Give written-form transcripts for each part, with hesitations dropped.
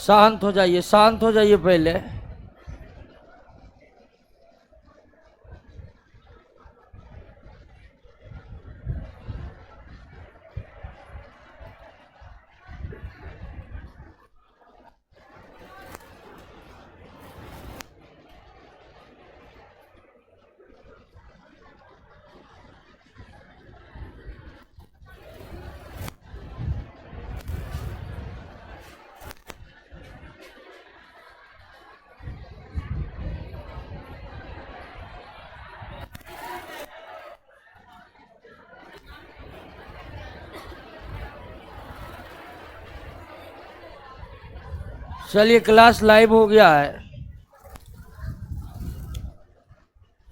शांत हो जाइए, शांत हो जाइए पहले। चलिए, क्लास लाइव हो गया है।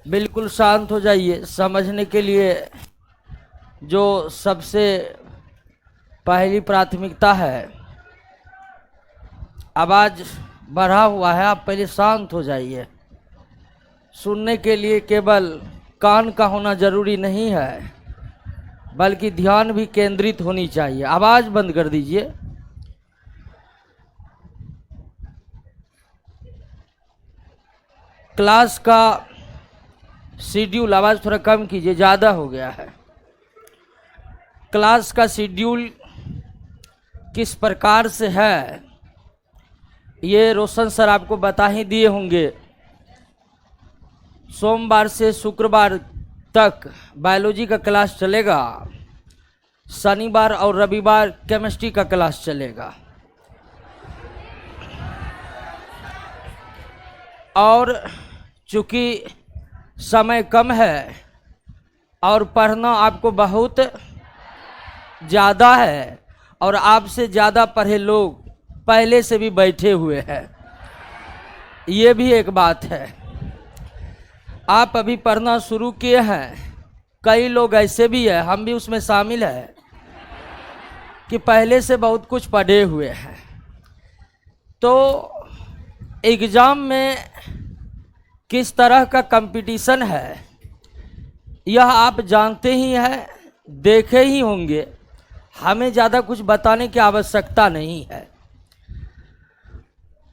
बिल्कुल शांत हो जाइए। समझने के लिए जो सबसे पहली प्राथमिकता है, आवाज बढ़ा हुआ है, आप पहले शांत हो जाइए। सुनने के लिए केवल कान का होना जरूरी नहीं है, बल्कि ध्यान भी केंद्रित होनी चाहिए। आवाज बंद कर दीजिए। क्लास का शेड्यूल, आवाज थोड़ा कम कीजिए, ज़्यादा हो गया है। क्लास का शेड्यूल किस प्रकार से है ये रोशन सर आपको बता ही दिए होंगे। सोमवार से शुक्रवार तक बायोलॉजी का क्लास चलेगा, शनिवार और रविवार केमिस्ट्री का क्लास चलेगा। और चूँकि समय कम है और पढ़ना आपको बहुत ज़्यादा है, और आपसे ज़्यादा पढ़े लोग पहले से भी बैठे हुए हैं, ये भी एक बात है। आप अभी पढ़ना शुरू किए हैं, कई लोग ऐसे भी हैं, हम भी उसमें शामिल हैं, कि पहले से बहुत कुछ पढ़े हुए हैं। तो एग्ज़ाम में किस तरह का कंपटीशन है यह आप जानते ही हैं, देखे ही होंगे। हमें ज़्यादा कुछ बताने की आवश्यकता नहीं है।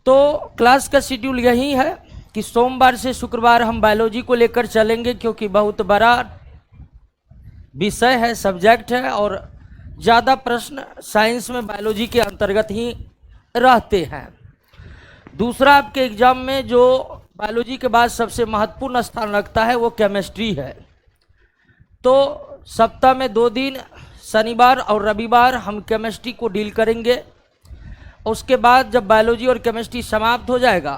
तो क्लास का शेड्यूल यही है कि सोमवार से शुक्रवार हम बायोलॉजी को लेकर चलेंगे, क्योंकि बहुत बड़ा विषय है, सब्जेक्ट है, और ज़्यादा प्रश्न साइंस में बायोलॉजी के अंतर्गत ही रहते हैं। दूसरा, आपके एग्जाम में जो बायोलॉजी के बाद सबसे महत्वपूर्ण स्थान रखता है वो केमिस्ट्री है। तो सप्ताह में 2 दिन, शनिवार और रविवार, हम केमिस्ट्री को डील करेंगे। उसके बाद जब बायोलॉजी और केमिस्ट्री समाप्त हो जाएगा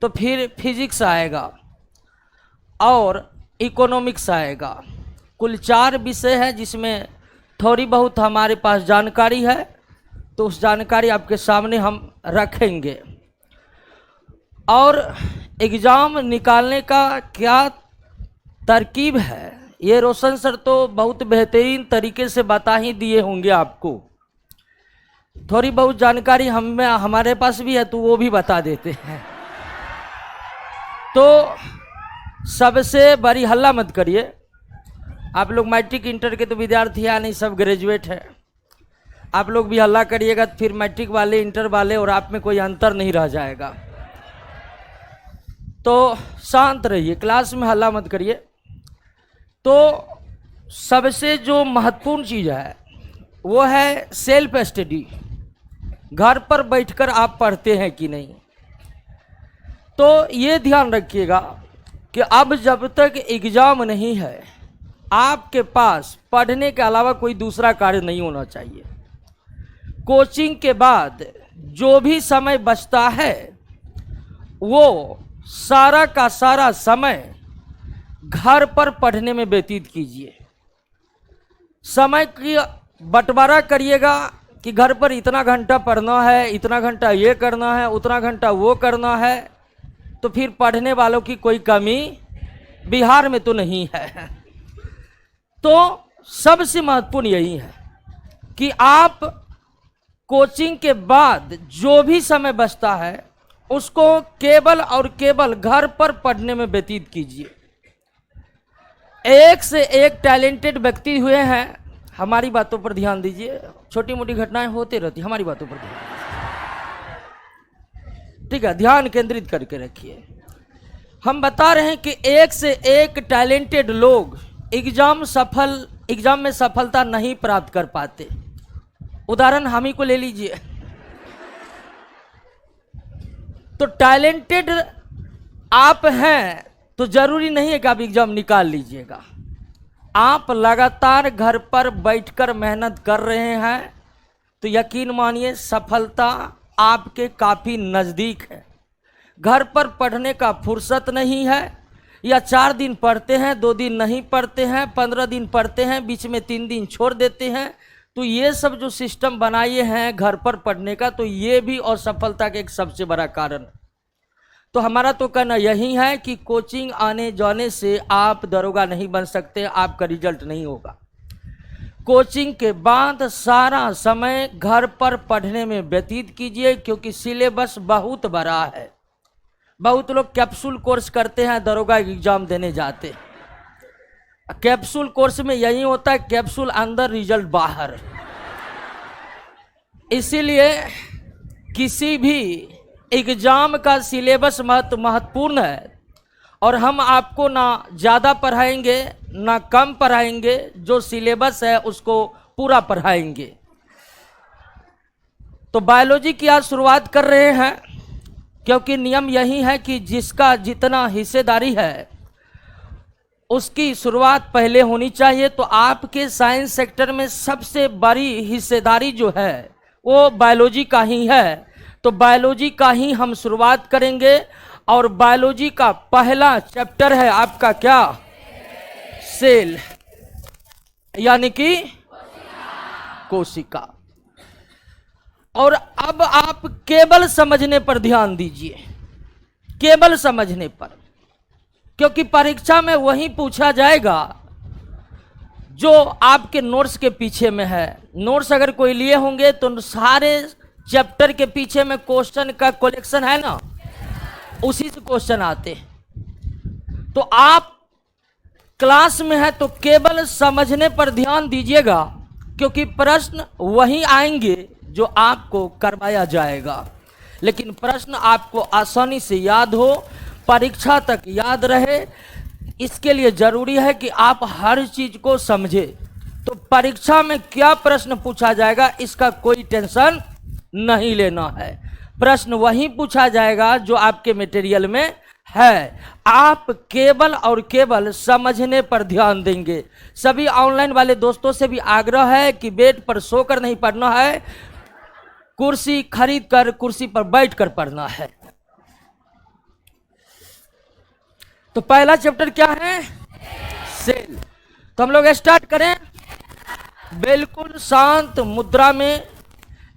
तो फिर फिजिक्स आएगा और इकोनॉमिक्स आएगा। कुल 4 विषय हैं जिसमें थोड़ी बहुत हमारे पास जानकारी है, तो उस जानकारी आपके सामने हम रखेंगे। और एग्ज़ाम निकालने का क्या तरकीब है ये रोशन सर तो बहुत बेहतरीन तरीके से बता ही दिए होंगे आपको। थोड़ी बहुत जानकारी हमारे पास भी है, तो वो भी बता देते हैं। तो सबसे बड़ी हल्ला मत करिए। आप लोग मैट्रिक इंटर के तो विद्यार्थी हैं नहीं, सब ग्रेजुएट हैं। आप लोग भी हल्ला करिएगा तो फिर मैट्रिक वाले, इंटर वाले और आप में कोई अंतर नहीं रह जाएगा। तो शांत रहिए, क्लास में हल्ला मत करिए। तो सबसे जो महत्वपूर्ण चीज़ है वो है सेल्फ स्टडी। घर पर बैठकर आप पढ़ते हैं कि नहीं। तो ये ध्यान रखिएगा कि अब जब तक एग्ज़ाम नहीं है, आपके पास पढ़ने के अलावा कोई दूसरा कार्य नहीं होना चाहिए। कोचिंग के बाद जो भी समय बचता है वो सारा का सारा समय घर पर पढ़ने में व्यतीत कीजिए। समय की बंटवारा करिएगा कि घर पर इतना घंटा पढ़ना है, इतना घंटा ये करना है, उतना घंटा वो करना है, तो फिर पढ़ने वालों की कोई कमी बिहार में तो नहीं है। तो सबसे महत्वपूर्ण यही है कि आप कोचिंग के बाद जो भी समय बचता है उसको केवल और केवल घर पर पढ़ने में व्यतीत कीजिए। एक से एक टैलेंटेड व्यक्ति हुए हैं, हमारी बातों पर ध्यान दीजिए। छोटी मोटी घटनाएं होती रहती, हमारी बातों पर ध्यान। ठीक है, ध्यान केंद्रित करके रखिए। हम बता रहे हैं कि एक से एक टैलेंटेड लोग एग्जाम में सफलता नहीं प्राप्त कर पाते। उदाहरण हम ही को ले लीजिए। तो टैलेंटेड आप हैं तो जरूरी नहीं है कि आप एग्जाम निकाल लीजिएगा। आप लगातार घर पर बैठकर मेहनत कर रहे हैं तो यकीन मानिए सफलता आपके काफ़ी नज़दीक है। घर पर पढ़ने का फुर्सत नहीं है, या 4 दिन पढ़ते हैं, 2 दिन नहीं पढ़ते हैं, 15 दिन पढ़ते हैं, बीच में 3 दिन छोड़ देते हैं, तो ये सब जो सिस्टम बनाए हैं घर पर पढ़ने का, तो ये भी असफलता का एक सबसे बड़ा कारण। तो हमारा तो कहना यही है कि कोचिंग आने जाने से आप दरोगा नहीं बन सकते, आपका रिजल्ट नहीं होगा। कोचिंग के बाद सारा समय घर पर पढ़ने में व्यतीत कीजिए, क्योंकि सिलेबस बहुत बड़ा है। बहुत लोग कैप्सूल कोर्स करते हैं, दरोगा एग्जाम देने जाते। कैप्सूल कोर्स में यही होता है, कैप्सूल अंदर रिजल्ट बाहर। इसीलिए किसी भी एग्जाम का सिलेबस महत्वपूर्ण है, और हम आपको ना ज़्यादा पढ़ाएंगे ना कम पढ़ाएंगे, जो सिलेबस है उसको पूरा पढ़ाएंगे। तो बायोलॉजी की आज शुरुआत कर रहे हैं, क्योंकि नियम यही है कि जिसका जितना हिस्सेदारी है उसकी शुरुआत पहले होनी चाहिए। तो आपके साइंस सेक्टर में सबसे बड़ी हिस्सेदारी जो है वो बायोलॉजी का ही है। तो बायोलॉजी का ही हम शुरुआत करेंगे, और बायोलॉजी का पहला चैप्टर है आपका क्या? सेल, यानी कि कोशिका। और अब आप केवल समझने पर ध्यान दीजिए, केवल समझने पर, क्योंकि परीक्षा में वही पूछा जाएगा जो आपके नोट्स के पीछे में है। नोट्स अगर कोई लिए होंगे तो सारे चैप्टर के पीछे में क्वेश्चन का कलेक्शन है ना, उसी से क्वेश्चन आते हैं। तो आप क्लास में है तो केवल समझने पर ध्यान दीजिएगा, क्योंकि प्रश्न वही आएंगे जो आपको करवाया जाएगा। लेकिन प्रश्न आपको आसानी से याद हो, परीक्षा तक याद रहे, इसके लिए जरूरी है कि आप हर चीज को समझे। तो परीक्षा में क्या प्रश्न पूछा जाएगा इसका कोई टेंशन नहीं लेना है। प्रश्न वही पूछा जाएगा जो आपके मटेरियल में है। आप केवल और केवल समझने पर ध्यान देंगे। सभी ऑनलाइन वाले दोस्तों से भी आग्रह है कि बेड पर सोकर नहीं पढ़ना है, कुर्सी खरीद कर कुर्सी पर बैठ कर पढ़ना है। तो पहला चैप्टर क्या है? सेल। तो हम लोग स्टार्ट करें। बिल्कुल शांत मुद्रा में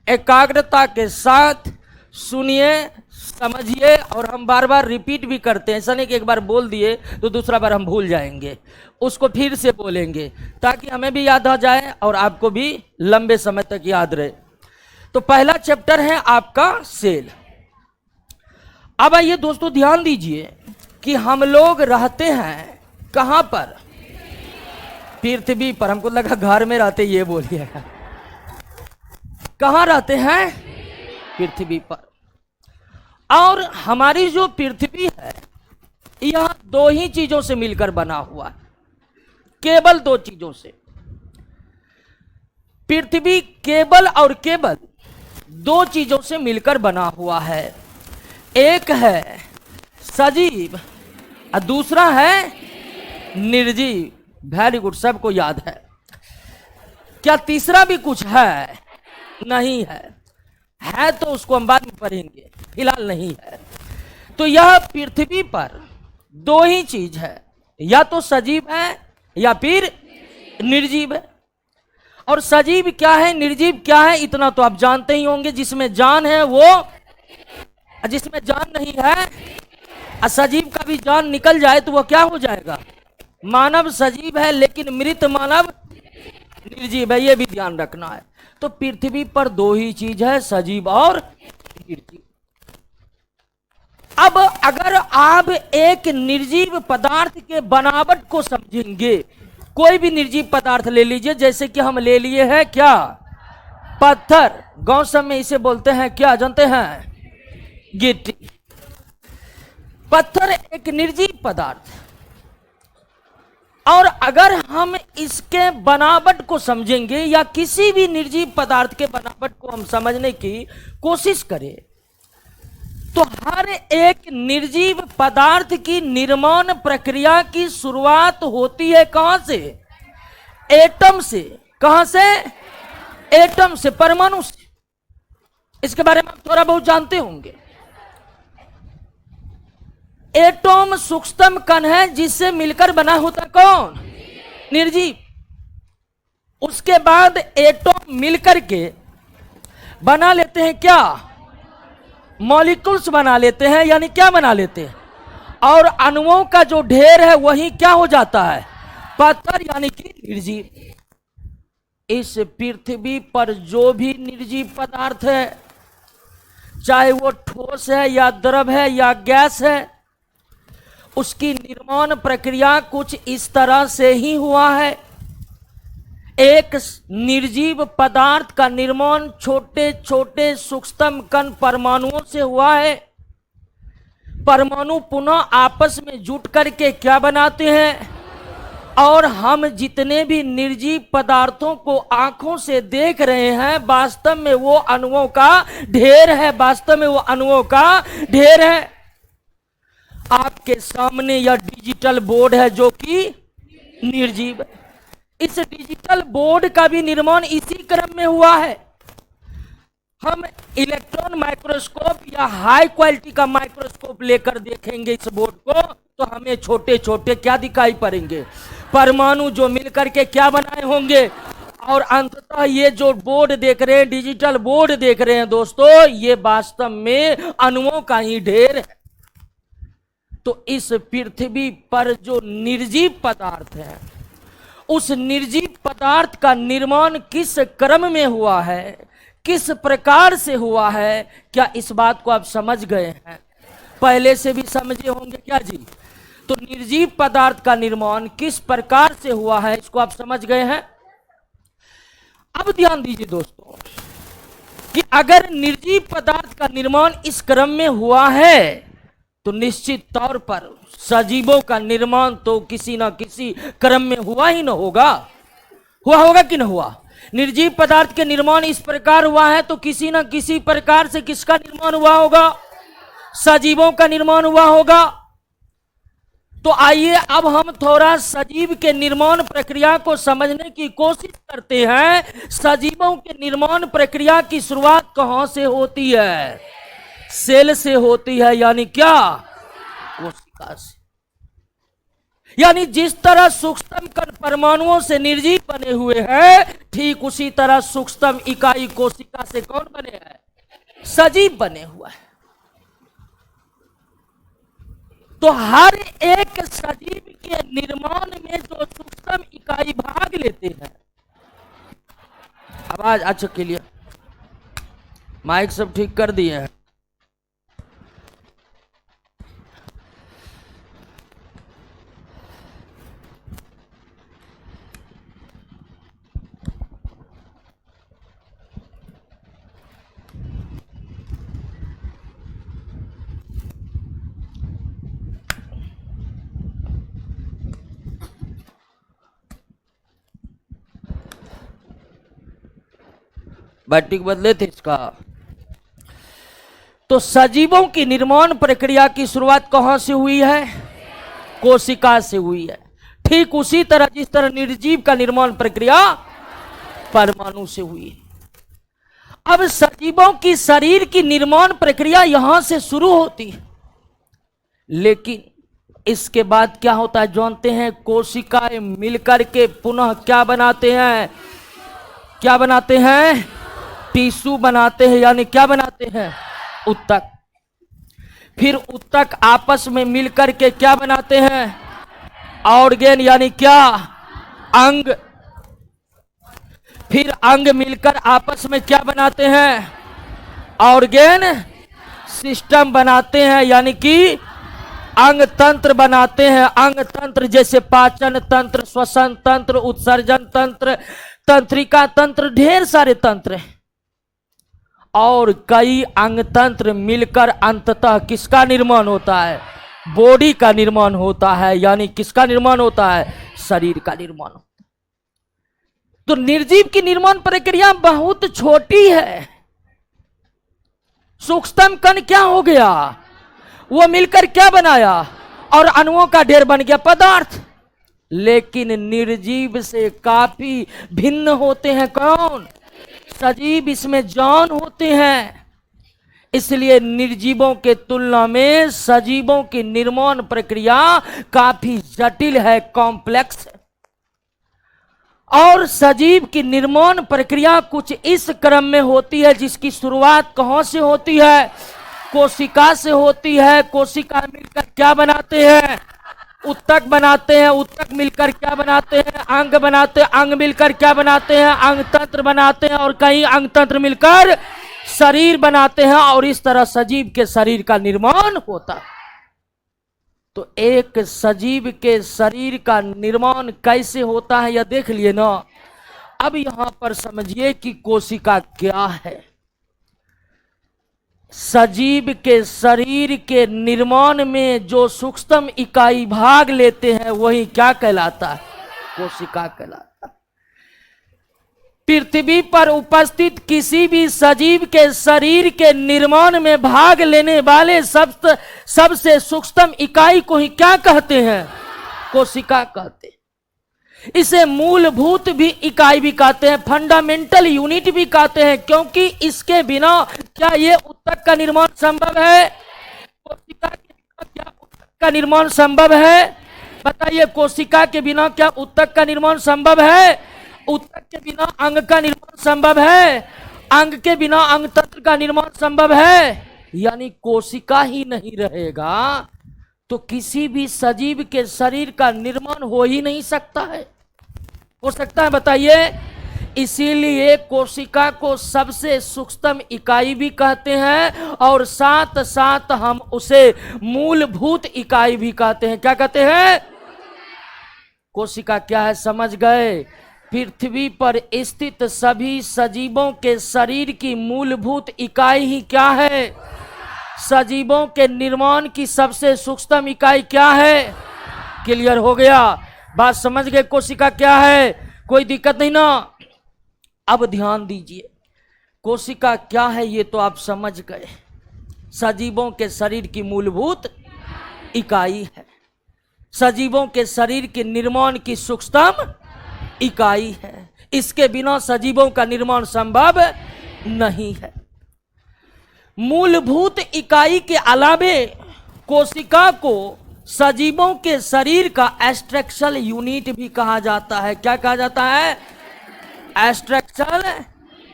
एकाग्रता के साथ सुनिए, समझिए, और हम बार बार रिपीट भी करते हैं। ऐसा नहीं कि एक बार बोल दिए तो दूसरा बार हम भूल जाएंगे, उसको फिर से बोलेंगे ताकि हमें भी याद आ जाए और आपको भी लंबे समय तक याद रहे। तो पहला चैप्टर है आपका सेल। अब आइए दोस्तों ध्यान दीजिए कि हम लोग रहते हैं कहां पर? पृथ्वी पर। हमको लगा घर में रहते, ये बोलिए। कहां रहते हैं? पृथ्वी पर। और हमारी जो पृथ्वी है यह 2 ही चीजों से मिलकर बना हुआ है, केवल 2 चीजों से। पृथ्वी केवल और केवल 2 चीजों से मिलकर बना हुआ है। एक है सजीव और दूसरा है निर्जीव। वेरी गुड, सबको याद है। क्या तीसरा भी कुछ है? नहीं है तो उसको हम बाद में पढ़ेंगे, फिलहाल नहीं है। तो यह पृथ्वी पर 2 ही चीज है, या तो सजीव है या फिर निर्जीव है। और सजीव क्या है, निर्जीव क्या है, इतना तो आप जानते ही होंगे। जिसमें जान है वो, जिसमें जान नहीं है, सजीव का भी जान निकल जाए तो वह क्या हो जाएगा? मानव सजीव है लेकिन मृत मानव निर्जीव है, ये भी ध्यान रखना है। तो पृथ्वी पर 2 ही चीज है, सजीव और निर्जीव। अब अगर आप एक निर्जीव पदार्थ के बनावट को समझेंगे, कोई भी निर्जीव पदार्थ ले लीजिए, जैसे कि हम ले लिए हैं क्या? पत्थर। गांव सब में इसे बोलते हैं क्या जानते हैं? गिट्टी। पत्थर एक निर्जीव पदार्थ है, और अगर हम इसके बनावट को समझेंगे या किसी भी निर्जीव पदार्थ के बनावट को हम समझने की कोशिश करें, तो हर एक निर्जीव पदार्थ की निर्माण प्रक्रिया की शुरुआत होती है कहां से? एटम से। कहां से? एटम से, परमाणु से। इसके बारे में आप थोड़ा बहुत जानते होंगे। एटम सूक्ष्मतम कण है जिससे मिलकर बना होता कौन? निर्जीव। उसके बाद एटम मिलकर के बना लेते हैं क्या? मॉलिक्यूल्स बना लेते हैं, यानी क्या बना लेते हैं? और अणुओं का जो ढेर है वही क्या हो जाता है? पत्थर, यानी कि निर्जीव। इस पृथ्वी पर जो भी निर्जीव पदार्थ है, चाहे वो ठोस है या द्रव है या गैस है, उसकी निर्माण प्रक्रिया कुछ इस तरह से ही हुआ है। एक निर्जीव पदार्थ का निर्माण छोटे छोटे सूक्ष्मतम कण परमाणुओं से हुआ है। परमाणु पुनः आपस में जुट करके क्या बनाते हैं? और हम जितने भी निर्जीव पदार्थों को आंखों से देख रहे हैं, वास्तव में वो अणुओं का ढेर है। वास्तव में वो अणुओं का ढेर है। आपके सामने यह डिजिटल बोर्ड है जो कि निर्जीव है। इस डिजिटल बोर्ड का भी निर्माण इसी क्रम में हुआ है। हम इलेक्ट्रॉन माइक्रोस्कोप या हाई क्वालिटी का माइक्रोस्कोप लेकर देखेंगे इस बोर्ड को, तो हमें छोटे छोटे क्या दिखाई पड़ेंगे? परमाणु जो मिलकर के क्या बनाए होंगे। और अंततः ये जो बोर्ड देख रहे हैं, डिजिटल बोर्ड देख रहे हैं दोस्तों, ये वास्तव में अणुओं का ही ढेर है। तो इस पृथ्वी पर जो निर्जीव पदार्थ है, उस निर्जीव पदार्थ का निर्माण किस क्रम में हुआ है, किस प्रकार से हुआ है, क्या इस बात को आप समझ गए हैं? पहले से भी समझे होंगे क्या जी? तो निर्जीव पदार्थ का निर्माण किस प्रकार से हुआ है, इसको आप समझ गए हैं। अब ध्यान दीजिए दोस्तों कि अगर निर्जीव पदार्थ का निर्माण इस क्रम में हुआ है, तो निश्चित तौर पर सजीवों का निर्माण तो किसी ना किसी क्रम में हुआ ही ना होगा। हुआ होगा कि ना हुआ? निर्जीव पदार्थ के निर्माण इस प्रकार हुआ है, तो किसी ना किसी प्रकार से किसका निर्माण हुआ होगा? सजीवों का निर्माण हुआ होगा। तो आइए अब हम थोड़ा सजीव के निर्माण प्रक्रिया को समझने की कोशिश करते हैं। सजीवों के निर्माण प्रक्रिया की शुरुआत कहां से होती है? सेल से होती है, यानी क्या? कोशिका से। यानी जिस तरह सूक्ष्मतम कण परमाणुओं से निर्जीव बने हुए हैं, ठीक उसी तरह सूक्ष्मतम इकाई कोशिका से कौन बने हैं? सजीव बने हुआ है। तो हर एक सजीव के निर्माण में जो सूक्ष्म इकाई भाग लेते हैं, आवाज अच्छा के लिए माइक सब ठीक कर दिए हैं। बैटरी बदले थे इसका। तो सजीवों की निर्माण प्रक्रिया की शुरुआत कहां से हुई है? कोशिका से हुई है। ठीक उसी तरह जिस तरह निर्जीव का निर्माण प्रक्रिया परमाणु से हुई है। अब सजीवों की शरीर की निर्माण प्रक्रिया यहां से शुरू होती है, लेकिन इसके बाद क्या होता है जानते हैं? कोशिकाएं मिलकर के पुनः क्या बनाते हैं? क्या बनाते हैं? टिश्यू बनाते हैं, यानी क्या बनाते हैं? उत्तक। फिर उत्तक आपस में मिलकर के क्या बनाते हैं? ऑर्गेन, यानी क्या? अंग। फिर अंग मिलकर आपस में क्या बनाते हैं? ऑर्गेन सिस्टम बनाते हैं, यानी कि अंग तंत्र बनाते हैं। अंग तंत्र जैसे पाचन तंत्र, श्वसन तंत्र, उत्सर्जन तंत्र, तंत्रिका तंत्र, ढेर सारे तंत्र हैं। और कई अंग तंत्र मिलकर अंततः किसका निर्माण होता है? बॉडी का निर्माण होता है, यानी किसका निर्माण होता है? शरीर का निर्माण होता है। तो निर्जीव की निर्माण प्रक्रिया बहुत छोटी है। सूक्ष्मतम कण क्या हो गया? वो मिलकर क्या बनाया? और अणुओं का ढेर बन गया पदार्थ। लेकिन निर्जीव से काफी भिन्न होते हैं कौन? सजीव। इसमें जान होते हैं। इसलिए निर्जीवों के तुलना में सजीवों की निर्माण प्रक्रिया काफी जटिल है, कॉम्प्लेक्स है। और सजीव की निर्माण प्रक्रिया कुछ इस क्रम में होती है, जिसकी शुरुआत कहां से होती है? कोशिका से होती है। कोशिका मिलकर क्या बनाते हैं? उत्तक बनाते हैं। उत्तक मिलकर क्या बनाते हैं? अंग बनाते हैं। अंग मिलकर क्या बनाते हैं? अंग तंत्र बनाते हैं। और कई अंग तंत्र मिलकर शरीर बनाते हैं। और इस तरह सजीव के शरीर का निर्माण होता है। तो एक सजीव के शरीर का निर्माण कैसे होता है यह देख लिए ना। अब यहां पर समझिए कि कोशिका क्या है। सजीव के शरीर के निर्माण में जो सूक्ष्म इकाई भाग लेते हैं वही क्या कहलाता है? कोशिका कहलाता है। पृथ्वी पर उपस्थित किसी भी सजीव के शरीर के निर्माण में भाग लेने वाले सबसे सूक्ष्म इकाई को ही क्या कहते हैं? कोशिका कहते हैं। इसे मूलभूत भी इकाई भी कहते हैं, फंडामेंटल यूनिट भी कहते हैं, क्योंकि इसके बिना क्या ये उत्तक का निर्माण संभव है? कोशिका के बिना क्या उत्तक का निर्माण संभव है? बताइए, कोशिका के बिना क्या उत्तक का निर्माण संभव है? उत्तक के बिना अंग का निर्माण संभव है? अंग के बिना अंग तंत्र का निर्माण संभव है? यानी कोशिका ही नहीं रहेगा तो किसी भी सजीव के शरीर का निर्माण हो ही नहीं सकता है। हो सकता है? बताइए। इसीलिए कोशिका को सबसे सूक्ष्म इकाई भी कहते हैं और साथ साथ हम उसे मूलभूत इकाई भी कहते हैं। क्या कहते हैं? कोशिका क्या है समझ गए? पृथ्वी पर स्थित सभी सजीवों के शरीर की मूलभूत इकाई ही क्या है? सजीवों के निर्माण की सबसे सूक्ष्म इकाई क्या है? क्लियर हो गया? बात समझ गए? कोशिका क्या है? कोई दिक्कत नहीं ना? अब ध्यान दीजिए, कोशिका क्या है ये तो आप समझ गए। सजीवों के शरीर की मूलभूत इकाई है, सजीवों के शरीर के निर्माण की सूक्ष्म इकाई है। इसके बिना सजीवों का निर्माण संभव नहीं है। मूलभूत इकाई के अलावे कोशिका को सजीवों के शरीर का स्ट्रक्चरल यूनिट भी कहा जाता है। क्या कहा जाता है? स्ट्रक्चरल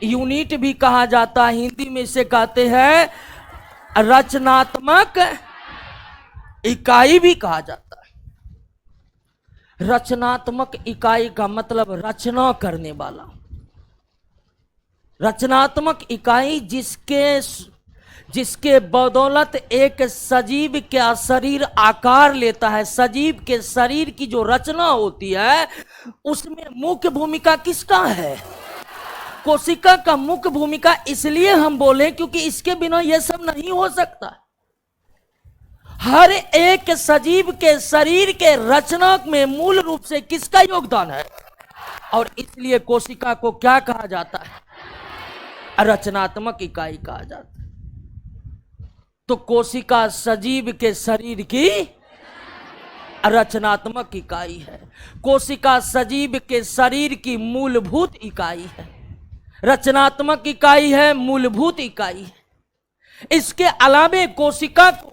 यूनिट भी कहा जाता है। हिंदी में इसे कहते हैं रचनात्मक इकाई भी कहा जाता है। रचनात्मक इकाई का मतलब रचना करने वाला। रचनात्मक इकाई जिसके बदौलत एक सजीव का शरीर आकार लेता है। सजीव के शरीर की जो रचना होती है उसमें मुख्य भूमिका किसका है? कोशिका का मुख्य भूमिका। इसलिए हम बोले क्योंकि इसके बिना यह सब नहीं हो सकता। हर एक सजीव के शरीर के रचना में मूल रूप से किसका योगदान है? और इसलिए कोशिका को क्या कहा जाता है? रचनात्मक इकाई कहा जाता है। तो कोशिका सजीव के शरीर की रचनात्मक इकाई है। कोशिका सजीव के शरीर की मूलभूत इकाई है, रचनात्मक इकाई है, मूलभूत इकाई है। इसके अलावे कोशिका को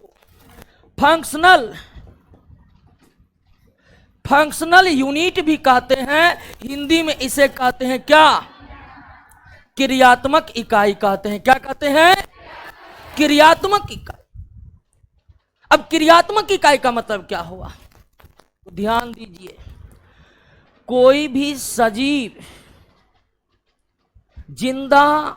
फंक्शनल यूनिट भी कहते हैं। हिंदी में इसे कहते हैं क्या? क्रियात्मक इकाई कहते हैं। क्या कहते हैं? क्रियात्मक इकाई। अब क्रियात्मक इकाई का मतलब क्या हुआ? तो ध्यान दीजिए, कोई भी सजीव जिंदा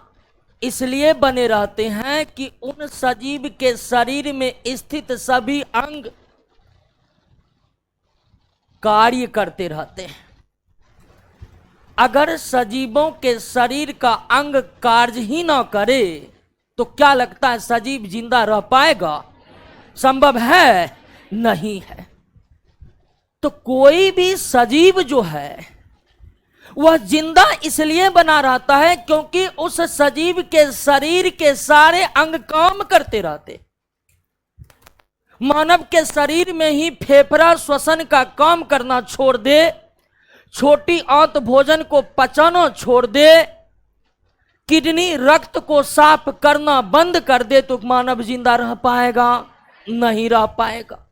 इसलिए बने रहते हैं कि उन सजीव के शरीर में स्थित सभी अंग कार्य करते रहते हैं। अगर सजीवों के शरीर का अंग कार्य ही ना करे तो क्या लगता है सजीव जिंदा रह पाएगा? संभव है? नहीं है। तो कोई भी सजीव जो है वह जिंदा इसलिए बना रहता है क्योंकि उस सजीव के शरीर के सारे अंग काम करते रहते। मानव के शरीर में ही फेफड़ा श्वसन का काम करना छोड़ दे, छोटी आंत भोजन को पचाना छोड़ दे, किडनी रक्त को साफ करना बंद कर दे, तो मानव जिंदा रह पाएगा? नहीं रह पाएगा।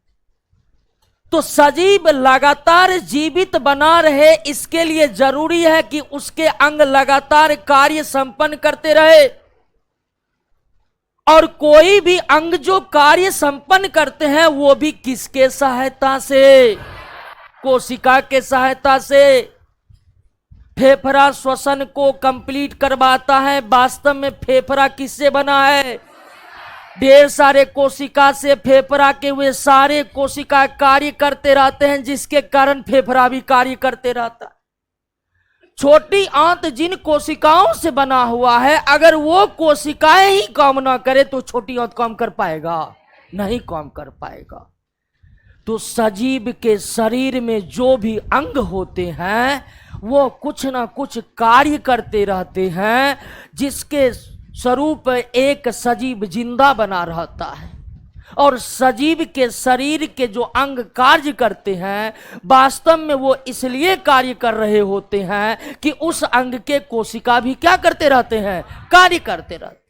तो सजीव लगातार जीवित बना रहे, इसके लिए जरूरी है कि उसके अंग लगातार कार्य संपन्न करते रहे। और कोई भी अंग जो कार्य संपन्न करते हैं वो भी किसके सहायता से? कोशिका के सहायता से। फेफड़ा श्वसन को कंप्लीट करवाता है। वास्तव में फेफड़ा किससे बना है? ढेर सारे कोशिका से फेफड़ा के हुए सारे कोशिका कार्य करते रहते हैं, जिसके कारण फेफड़ा भी कार्य करते रहता है। छोटी आंत जिन कोशिकाओं से बना हुआ है, अगर वो कोशिकाएं ही काम ना करे तो छोटी आंत काम कर पाएगा? नहीं काम कर पाएगा। तो सजीव के शरीर में जो भी अंग होते हैं वो कुछ ना कुछ कार्य करते रहते हैं, जिसके स्वरूप एक सजीव जिंदा बना रहता है। और सजीव के शरीर के जो अंग कार्य करते हैं, वास्तव में वो इसलिए कार्य कर रहे होते हैं कि उस अंग के कोशिका भी क्या करते रहते हैं? कार्य करते रहते।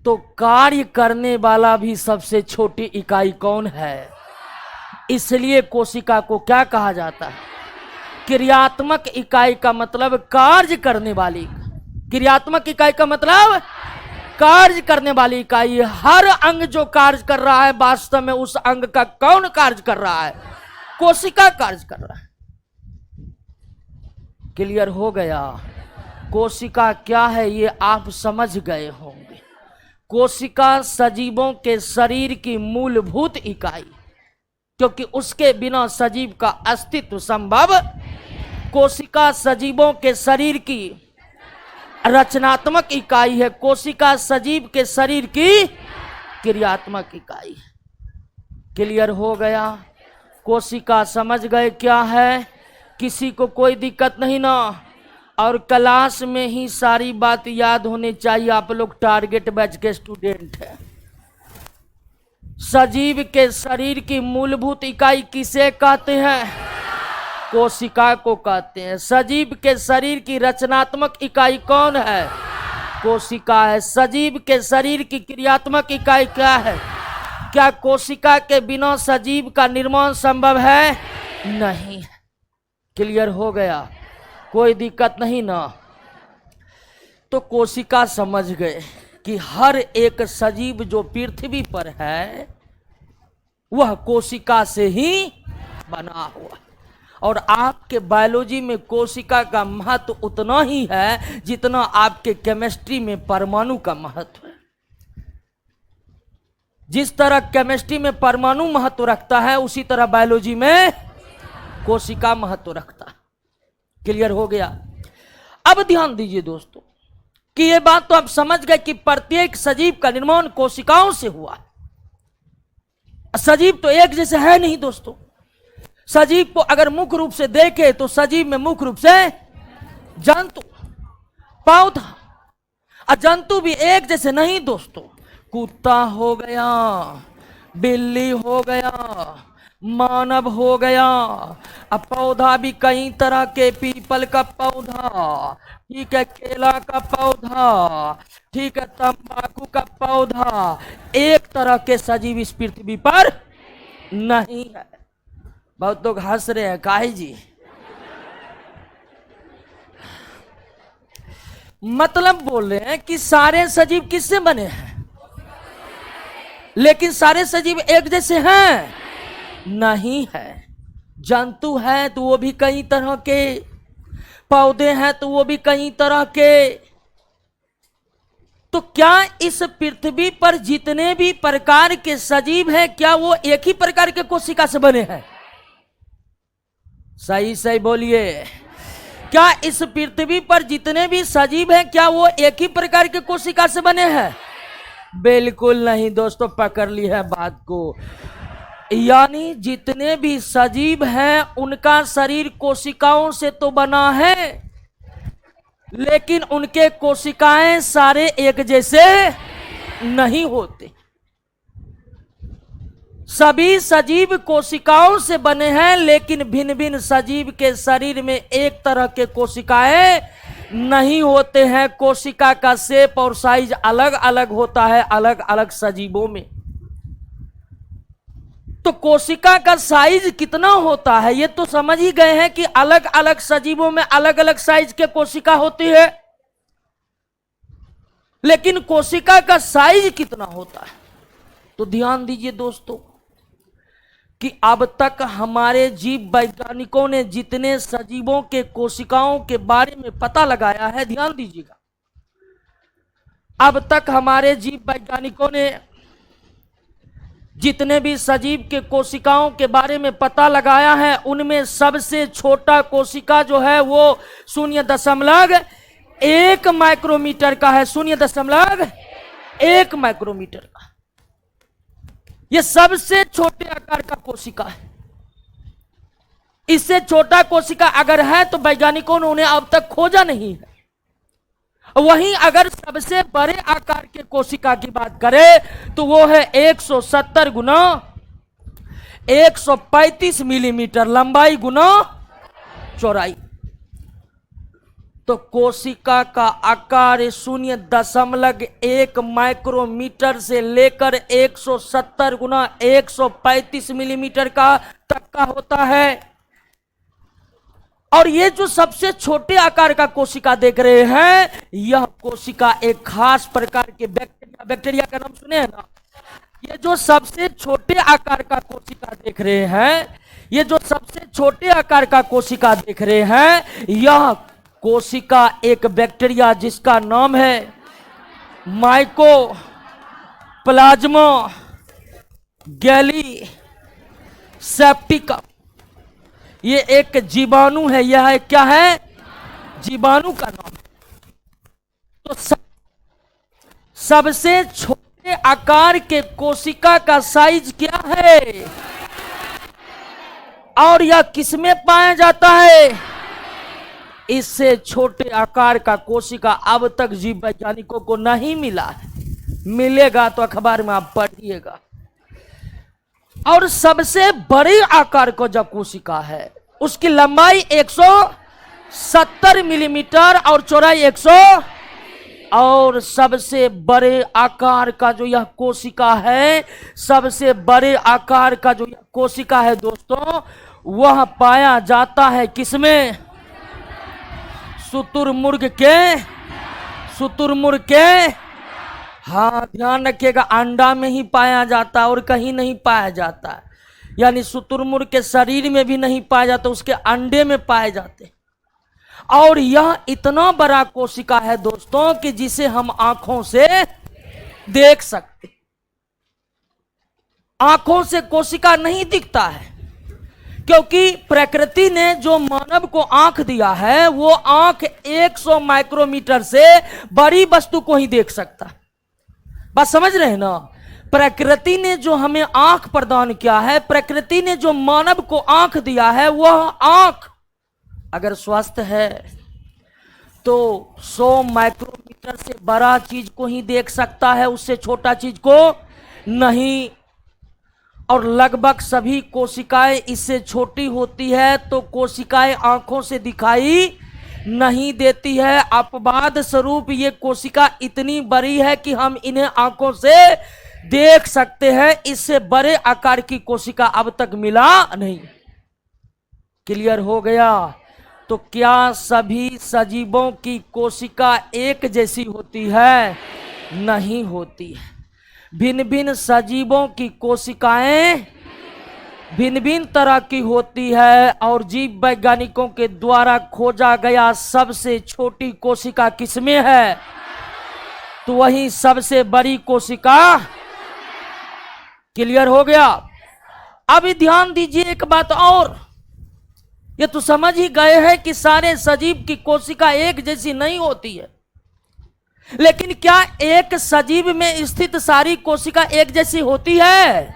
तो कार्य करने वाला भी सबसे छोटी इकाई कौन है? इसलिए कोशिका को क्या कहा जाता है? क्रियात्मक इकाई का मतलब कार्य करने वाली। क्रियात्मक इकाई का मतलब कार्य करने वाली इकाई। हर अंग जो कार्य कर रहा है, वास्तव में उस अंग का कौन कार्य कर रहा है? कोशिका कार्य कर रहा है। क्लियर हो गया? कोशिका क्या है ये आप समझ गए होंगे। कोशिका सजीवों के शरीर की मूलभूत इकाई, क्योंकि उसके बिना सजीव का अस्तित्व संभव। कोशिका सजीवों के शरीर की रचनात्मक इकाई है। कोशिका सजीव के शरीर की क्रियात्मक इकाई है। क्लियर हो गया? कोशिका समझ गए क्या है? किसी को कोई दिक्कत नहीं ना? और क्लास में ही सारी बात याद होनी चाहिए। आप लोग टारगेट बैच के स्टूडेंट हैं। सजीव के शरीर की मूलभूत इकाई किसे कहते हैं? कोशिका को कहते हैं। सजीव के शरीर की रचनात्मक इकाई कौन है? कोशिका है। सजीव के शरीर की क्रियात्मक इकाई क्या है? क्या कोशिका के बिना सजीव का निर्माण संभव है? नहीं। क्लियर हो गया? कोई दिक्कत नहीं ना? तो कोशिका समझ गए कि हर एक सजीव जो पृथ्वी पर है वह कोशिका से ही बना हुआ। और आपके बायोलॉजी में कोशिका का महत्व उतना ही है जितना आपके केमिस्ट्री में परमाणु का महत्व है। जिस तरह केमिस्ट्री में परमाणु महत्व रखता है, उसी तरह बायोलॉजी में कोशिका महत्व रखता है। क्लियर हो गया? अब ध्यान दीजिए दोस्तों कि यह बात तो आप समझ गए कि प्रत्येक सजीव का निर्माण कोशिकाओं से हुआ है। सजीव तो एक जैसे है नहीं दोस्तों। सजीव को अगर मुख्य रूप से देखें तो सजीव में मुख्य रूप से जंतु, पौधा, जंतु भी एक जैसे नहीं दोस्तों। कुत्ता हो गया, बिल्ली हो गया, मानव हो गया। अब पौधा भी कई तरह के, पीपल का पौधा, ठीक है, केला का पौधा, ठीक है, तंबाकू का पौधा। एक तरह के सजीव इस पृथ्वी पर नहीं है। बहुत लोग हंस रहे हैं, काहे जी? मतलब बोल रहे हैं कि सारे सजीव किससे बने हैं? लेकिन सारे सजीव एक जैसे हैं? नहीं है। जंतु है तो वो भी कई तरह के, पौधे हैं तो वो भी कई तरह के। तो क्या इस पृथ्वी पर जितने भी प्रकार के सजीव हैं, क्या वो एक ही प्रकार के कोशिका से बने हैं? सही सही बोलिए। क्या इस पृथ्वी पर जितने भी सजीव हैं, क्या वो एक ही प्रकार के कोशिका से बने हैं? बिल्कुल नहीं दोस्तों, पकड़ ली है बात को। यानी जितने भी सजीव हैं उनका शरीर कोशिकाओं से तो बना है, लेकिन उनके कोशिकाएं सारे एक जैसे नहीं होते। सभी सजीव कोशिकाओं से बने हैं, लेकिन भिन्न भिन्न सजीव के शरीर में एक तरह के कोशिकाएं नहीं होते हैं। कोशिका का शेप और साइज अलग अलग होता है अलग अलग सजीवों में। तो कोशिका का साइज कितना होता है ये तो समझ ही गए हैं कि अलग अलग सजीवों में अलग अलग साइज के कोशिका होती है, लेकिन कोशिका का साइज कितना होता है तो ध्यान दीजिए दोस्तों कि अब तक हमारे जीव वैज्ञानिकों ने जितने सजीवों के कोशिकाओं के बारे में पता लगाया है, ध्यान दीजिएगा, अब तक हमारे जीव वैज्ञानिकों ने जितने भी सजीव के कोशिकाओं के बारे में पता लगाया है, उनमें सबसे छोटा कोशिका जो है वो 0.1 माइक्रोमीटर का है। 0.1 माइक्रोमीटर का ये सबसे छोटे आकार का कोशिका है। इससे छोटा कोशिका अगर है तो वैज्ञानिकों ने उन्हें अब तक खोजा नहीं है। वहीं अगर सबसे बड़े आकार के कोशिका की बात करें तो वो है 170 गुना 135 मिलीमीटर लंबाई गुना चौड़ाई। तो कोशिका का आकार 0.1 माइक्रोमीटर से लेकर 170 गुना 135 मिलीमीटर का तक का होता है। और ये जो सबसे छोटे आकार का कोशिका देख रहे हैं, यह कोशिका एक खास प्रकार के बैक्टीरिया का नाम सुने हैं ना। ये जो सबसे छोटे आकार का कोशिका देख रहे हैं, ये जो सबसे छोटे आकार का कोशिका देख रहे हैं, यह कोशिका एक बैक्टीरिया जिसका नाम है माइकोप्लाज्मा गैलीसेप्टिकम। ये एक जीवाणु है। यह है क्या है? जीवाणु का नाम है। तो सबसे छोटे आकार के कोशिका का साइज क्या है और यह किसमें पाया जाता है? इससे छोटे आकार का कोशिका अब तक जीव वैज्ञानिकों को नहीं मिला है। मिलेगा तो अखबार में आप पढ़िएगा। और सबसे बड़े आकार का जो कोशिका है उसकी लंबाई 170 मिलीमीटर और चौड़ाई 100। और सबसे बड़े आकार का जो यह कोशिका है, सबसे बड़े आकार का जो यह कोशिका है दोस्तों, वह पाया जाता है किसमें? शुतुरमुर्ग के हाँ ध्यान रखिएगा, अंडा में ही पाया जाता है और कहीं नहीं पाया जाता है। यानी शुतुरमुर्ग के शरीर में भी नहीं पाया जाता, उसके अंडे में पाए जाते। और यह इतना बड़ा कोशिका है दोस्तों कि जिसे हम आंखों से देख सकते। आंखों से कोशिका नहीं दिखता है क्योंकि प्रकृति ने जो मानव को आंख दिया है वो आंख 100 माइक्रोमीटर से बड़ी वस्तु को ही देख सकता है। बात समझ रहे हैं ना? प्रकृति ने जो हमें आंख प्रदान किया है, प्रकृति ने जो मानव को आंख दिया है, वह आंख अगर स्वस्थ है तो 100 माइक्रोमीटर से बड़ा चीज को ही देख सकता है, उससे छोटा चीज को नहीं। और लगभग सभी कोशिकाएं इससे छोटी होती है, तो कोशिकाएं आंखों से दिखाई नहीं देती है। अपवाद स्वरूप ये कोशिका इतनी बड़ी है कि हम इन्हें आंखों से देख सकते हैं। इससे बड़े आकार की कोशिका अब तक मिला नहीं। क्लियर हो गया? तो क्या सभी सजीवों की कोशिका एक जैसी होती है? नहीं होती है। भिन्न भिन्न सजीवों की कोशिकाएं भिन्न भिन्न तरह की होती है। और जीव वैज्ञानिकों के द्वारा खोजा गया सबसे छोटी कोशिका किसमें है? तो वही सबसे बड़ी कोशिका। क्लियर हो गया? अभी ध्यान दीजिए एक बात और। ये तो समझ ही गए हैं कि सारे सजीव की कोशिका एक जैसी नहीं होती है, लेकिन क्या एक सजीव में स्थित सारी कोशिका एक जैसी होती है?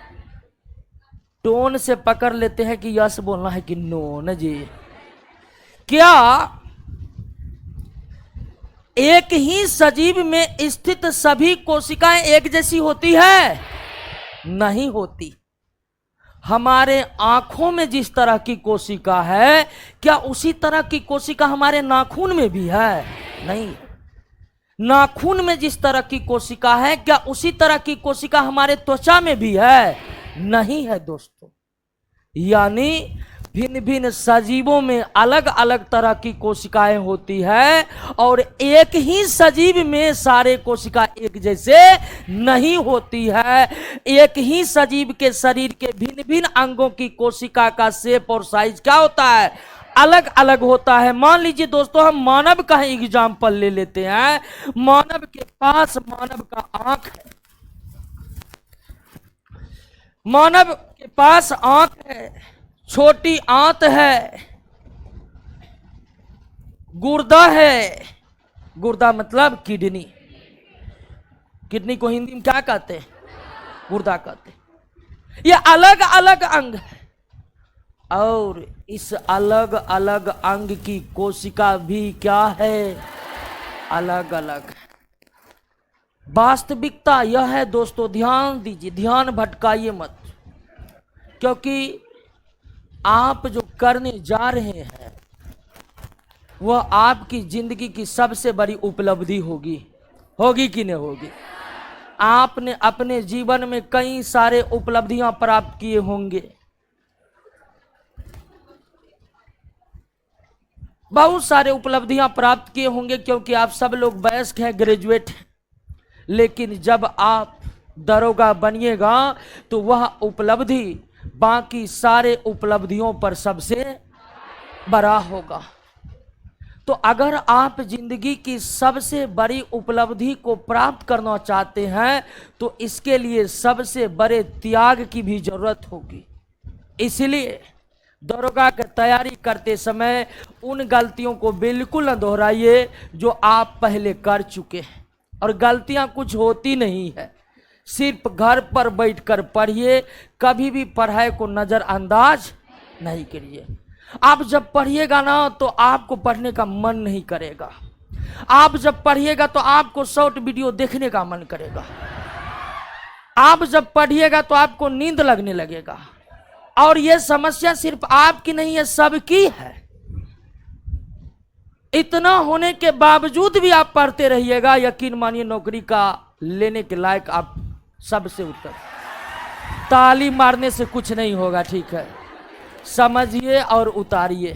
टोन से पकड़ लेते हैं कि यस बोलना है कि नो न जी। क्या एक ही सजीव में स्थित सभी कोशिकाएं एक जैसी होती है? नहीं होती। हमारे आंखों में जिस तरह की कोशिका है, क्या उसी तरह की कोशिका हमारे नाखून में भी है? नहीं। नाखून में जिस तरह की कोशिका है, क्या उसी तरह की कोशिका हमारे त्वचा में भी है? नहीं है दोस्तों। यानी भिन्न भिन्न सजीवों में अलग अलग तरह की कोशिकाएं होती है, और एक ही सजीव में सारे कोशिका एक जैसे नहीं होती है। एक ही सजीव के शरीर के भिन्न भिन्न अंगों की कोशिका का शेप और साइज क्या होता है? अलग अलग होता है। मान लीजिए दोस्तों, हम मानव का एग्जाम्पल ले लेते हैं। मानव के पास मानव का आंख है, मानव के पास आंख है, छोटी आंत है, गुर्दा है। गुर्दा मतलब किडनी। किडनी को हिंदी में क्या कहते हैं? गुर्दा कहते हैं। ये अलग अलग अंग है, और इस अलग अलग अंग की कोशिका भी क्या है? अलग अलग। वास्तविकता यह है दोस्तों, ध्यान दीजिए, ध्यान भटकाइए मत, क्योंकि आप जो करने जा रहे हैं वह आपकी जिंदगी की सबसे बड़ी उपलब्धि होगी। होगी कि नहीं होगी? आपने अपने जीवन में कई सारे उपलब्धियां प्राप्त किए होंगे, बहुत सारे उपलब्धियां प्राप्त किए होंगे, क्योंकि आप सब लोग वयस्क हैं, ग्रेजुएट हैं। लेकिन जब आप दरोगा बनिएगा तो वह उपलब्धि बाकी सारे उपलब्धियों पर सबसे बड़ा होगा। तो अगर आप जिंदगी की सबसे बड़ी उपलब्धि को प्राप्त करना चाहते हैं तो इसके लिए सबसे बड़े त्याग की भी जरूरत होगी। इसलिए दरोगा की तैयारी करते समय उन गलतियों को बिल्कुल न दोहराइए जो आप पहले कर चुके हैं। और गलतियां कुछ होती नहीं है, सिर्फ घर पर बैठकर पढ़िए, कभी भी पढ़ाई को नजरअंदाज नहीं करिए। आप जब पढ़िएगा ना तो आपको पढ़ने का मन नहीं करेगा। आप जब पढ़िएगा तो आपको शॉर्ट वीडियो देखने का मन करेगा। आप जब पढ़िएगा तो आपको नींद लगने लगेगा। और यह समस्या सिर्फ आपकी नहीं है, सबकी है। इतना होने के बावजूद भी आप पढ़ते रहिएगा, यकीन मानिए नौकरी का लेने के लायक आप सबसे उत्तर। ताली मारने से कुछ नहीं होगा, ठीक है? समझिए और उतारिए।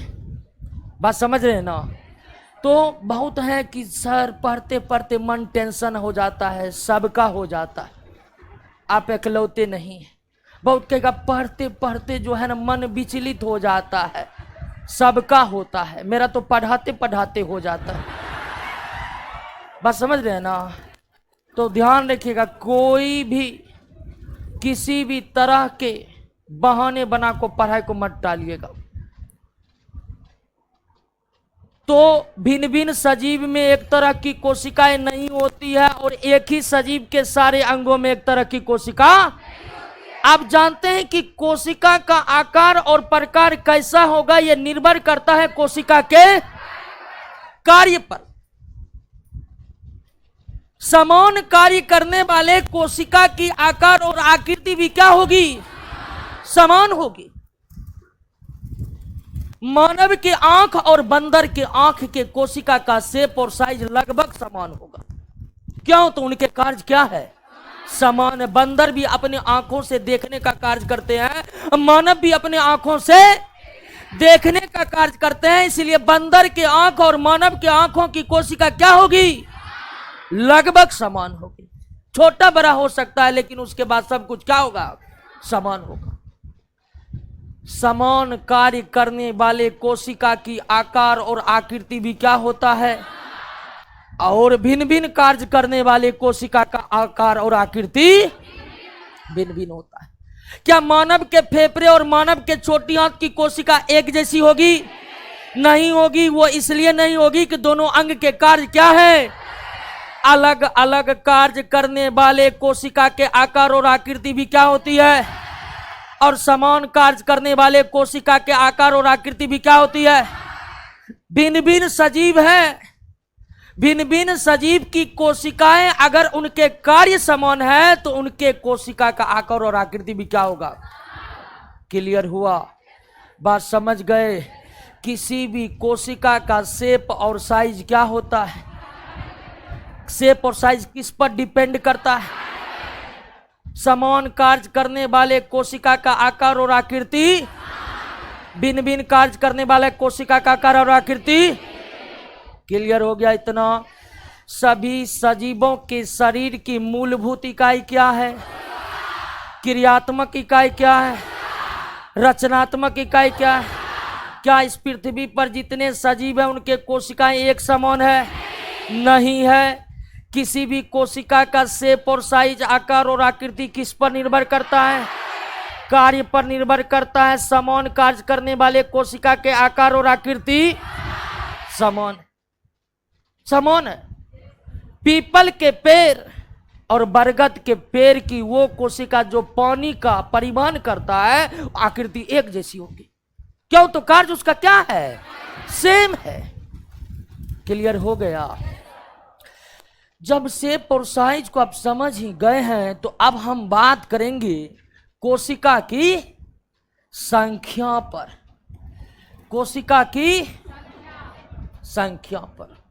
बात समझ रहे हैं ना? तो बहुत है कि सर पढ़ते पढ़ते मन टेंशन हो जाता है, सबका हो जाता है, आप इकलौते नहीं हैं। बहुत कहेगा पढ़ते पढ़ते जो है ना मन विचलित हो जाता है, सबका होता है, मेरा तो पढ़ाते पढ़ाते हो जाता है। बात समझ रहे हैं ना? तो ध्यान रखिएगा, कोई भी किसी भी तरह के बहाने बना को पढ़ाई को मत टालिएगा। तो भिन्न भिन्न सजीव में एक तरह की कोशिकाएं नहीं होती है, और एक ही सजीव के सारे अंगों में एक तरह की कोशिका। आप जानते हैं कि कोशिका का आकार और प्रकार कैसा होगा, यह निर्भर करता है कोशिका के कार्य पर। समान कार्य करने वाले कोशिका की आकार और आकृति भी क्या होगी? समान होगी। मानव के आंख और बंदर के आंख के कोशिका का शेप और साइज लगभग समान होगा। क्यों? तो उनके कार्य क्या है? समान है। बंदर भी अपने आंखों से देखने का कार्य करते हैं, मानव भी अपने आंखों से देखने का कार्य करते हैं। इसलिए बंदर के आंख और मानव के आंखों की कोशिका क्या होगी? लगभग समान होगी। छोटा बड़ा हो सकता है, लेकिन उसके बाद सब कुछ क्या होगा? समान होगा। समान कार्य करने वाले कोशिका की आकार और आकृति भी क्या होता है? और भिन्न भिन्न कार्य करने वाले कोशिका का आकार और आकृति भिन्न भिन्न होता है। क्या मानव के फेफड़े और मानव के छोटी आंत की कोशिका एक जैसी होगी? नहीं होगी। वो इसलिए नहीं होगी कि दोनों अंग के कार्य क्या है? अलग अलग कार्य करने वाले कोशिका के आकार और आकृति भी क्या होती है, और समान कार्य करने वाले कोशिका के आकार और आकृति भी क्या होती है। भिन्न भिन्न सजीव है, भिन्न भिन्न सजीव की कोशिकाएं अगर उनके कार्य समान है तो उनके कोशिका का आकार और आकृति भी क्या होगा। क्लियर हुआ, बात समझ गए। किसी भी कोशिका का शेप और साइज क्या होता है, शेप और साइज किस पर डिपेंड करता है। समान कार्य करने वाले कोशिका का आकार और आकृति, भिन्न भिन्न कार्य करने वाले कोशिका का आकार और आकृति। क्लियर हो गया इतना। सभी सजीवों के शरीर की मूलभूत इकाई क्या है, क्रियात्मक इकाई क्या है, रचनात्मक इकाई क्या है। क्या इस पृथ्वी पर जितने सजीव हैं उनके कोशिकाएं एक समान है, नहीं है। किसी भी कोशिका का शेप और साइज, आकार और आकृति किस पर निर्भर करता है, कार्य पर निर्भर करता है। समान कार्य करने वाले कोशिका के आकार और आकृति समान समान है। पीपल के पेड़ और बरगद के पेड़ की वो कोशिका जो पानी का परिवहन करता है, आकृति एक जैसी होगी। क्यों, तो कार्य उसका क्या है, सेम है। क्लियर हो गया। जब शेप और साइज को आप समझ ही गए हैं तो अब हम बात करेंगे कोशिका की संख्या पर, कोशिका की संख्या पर।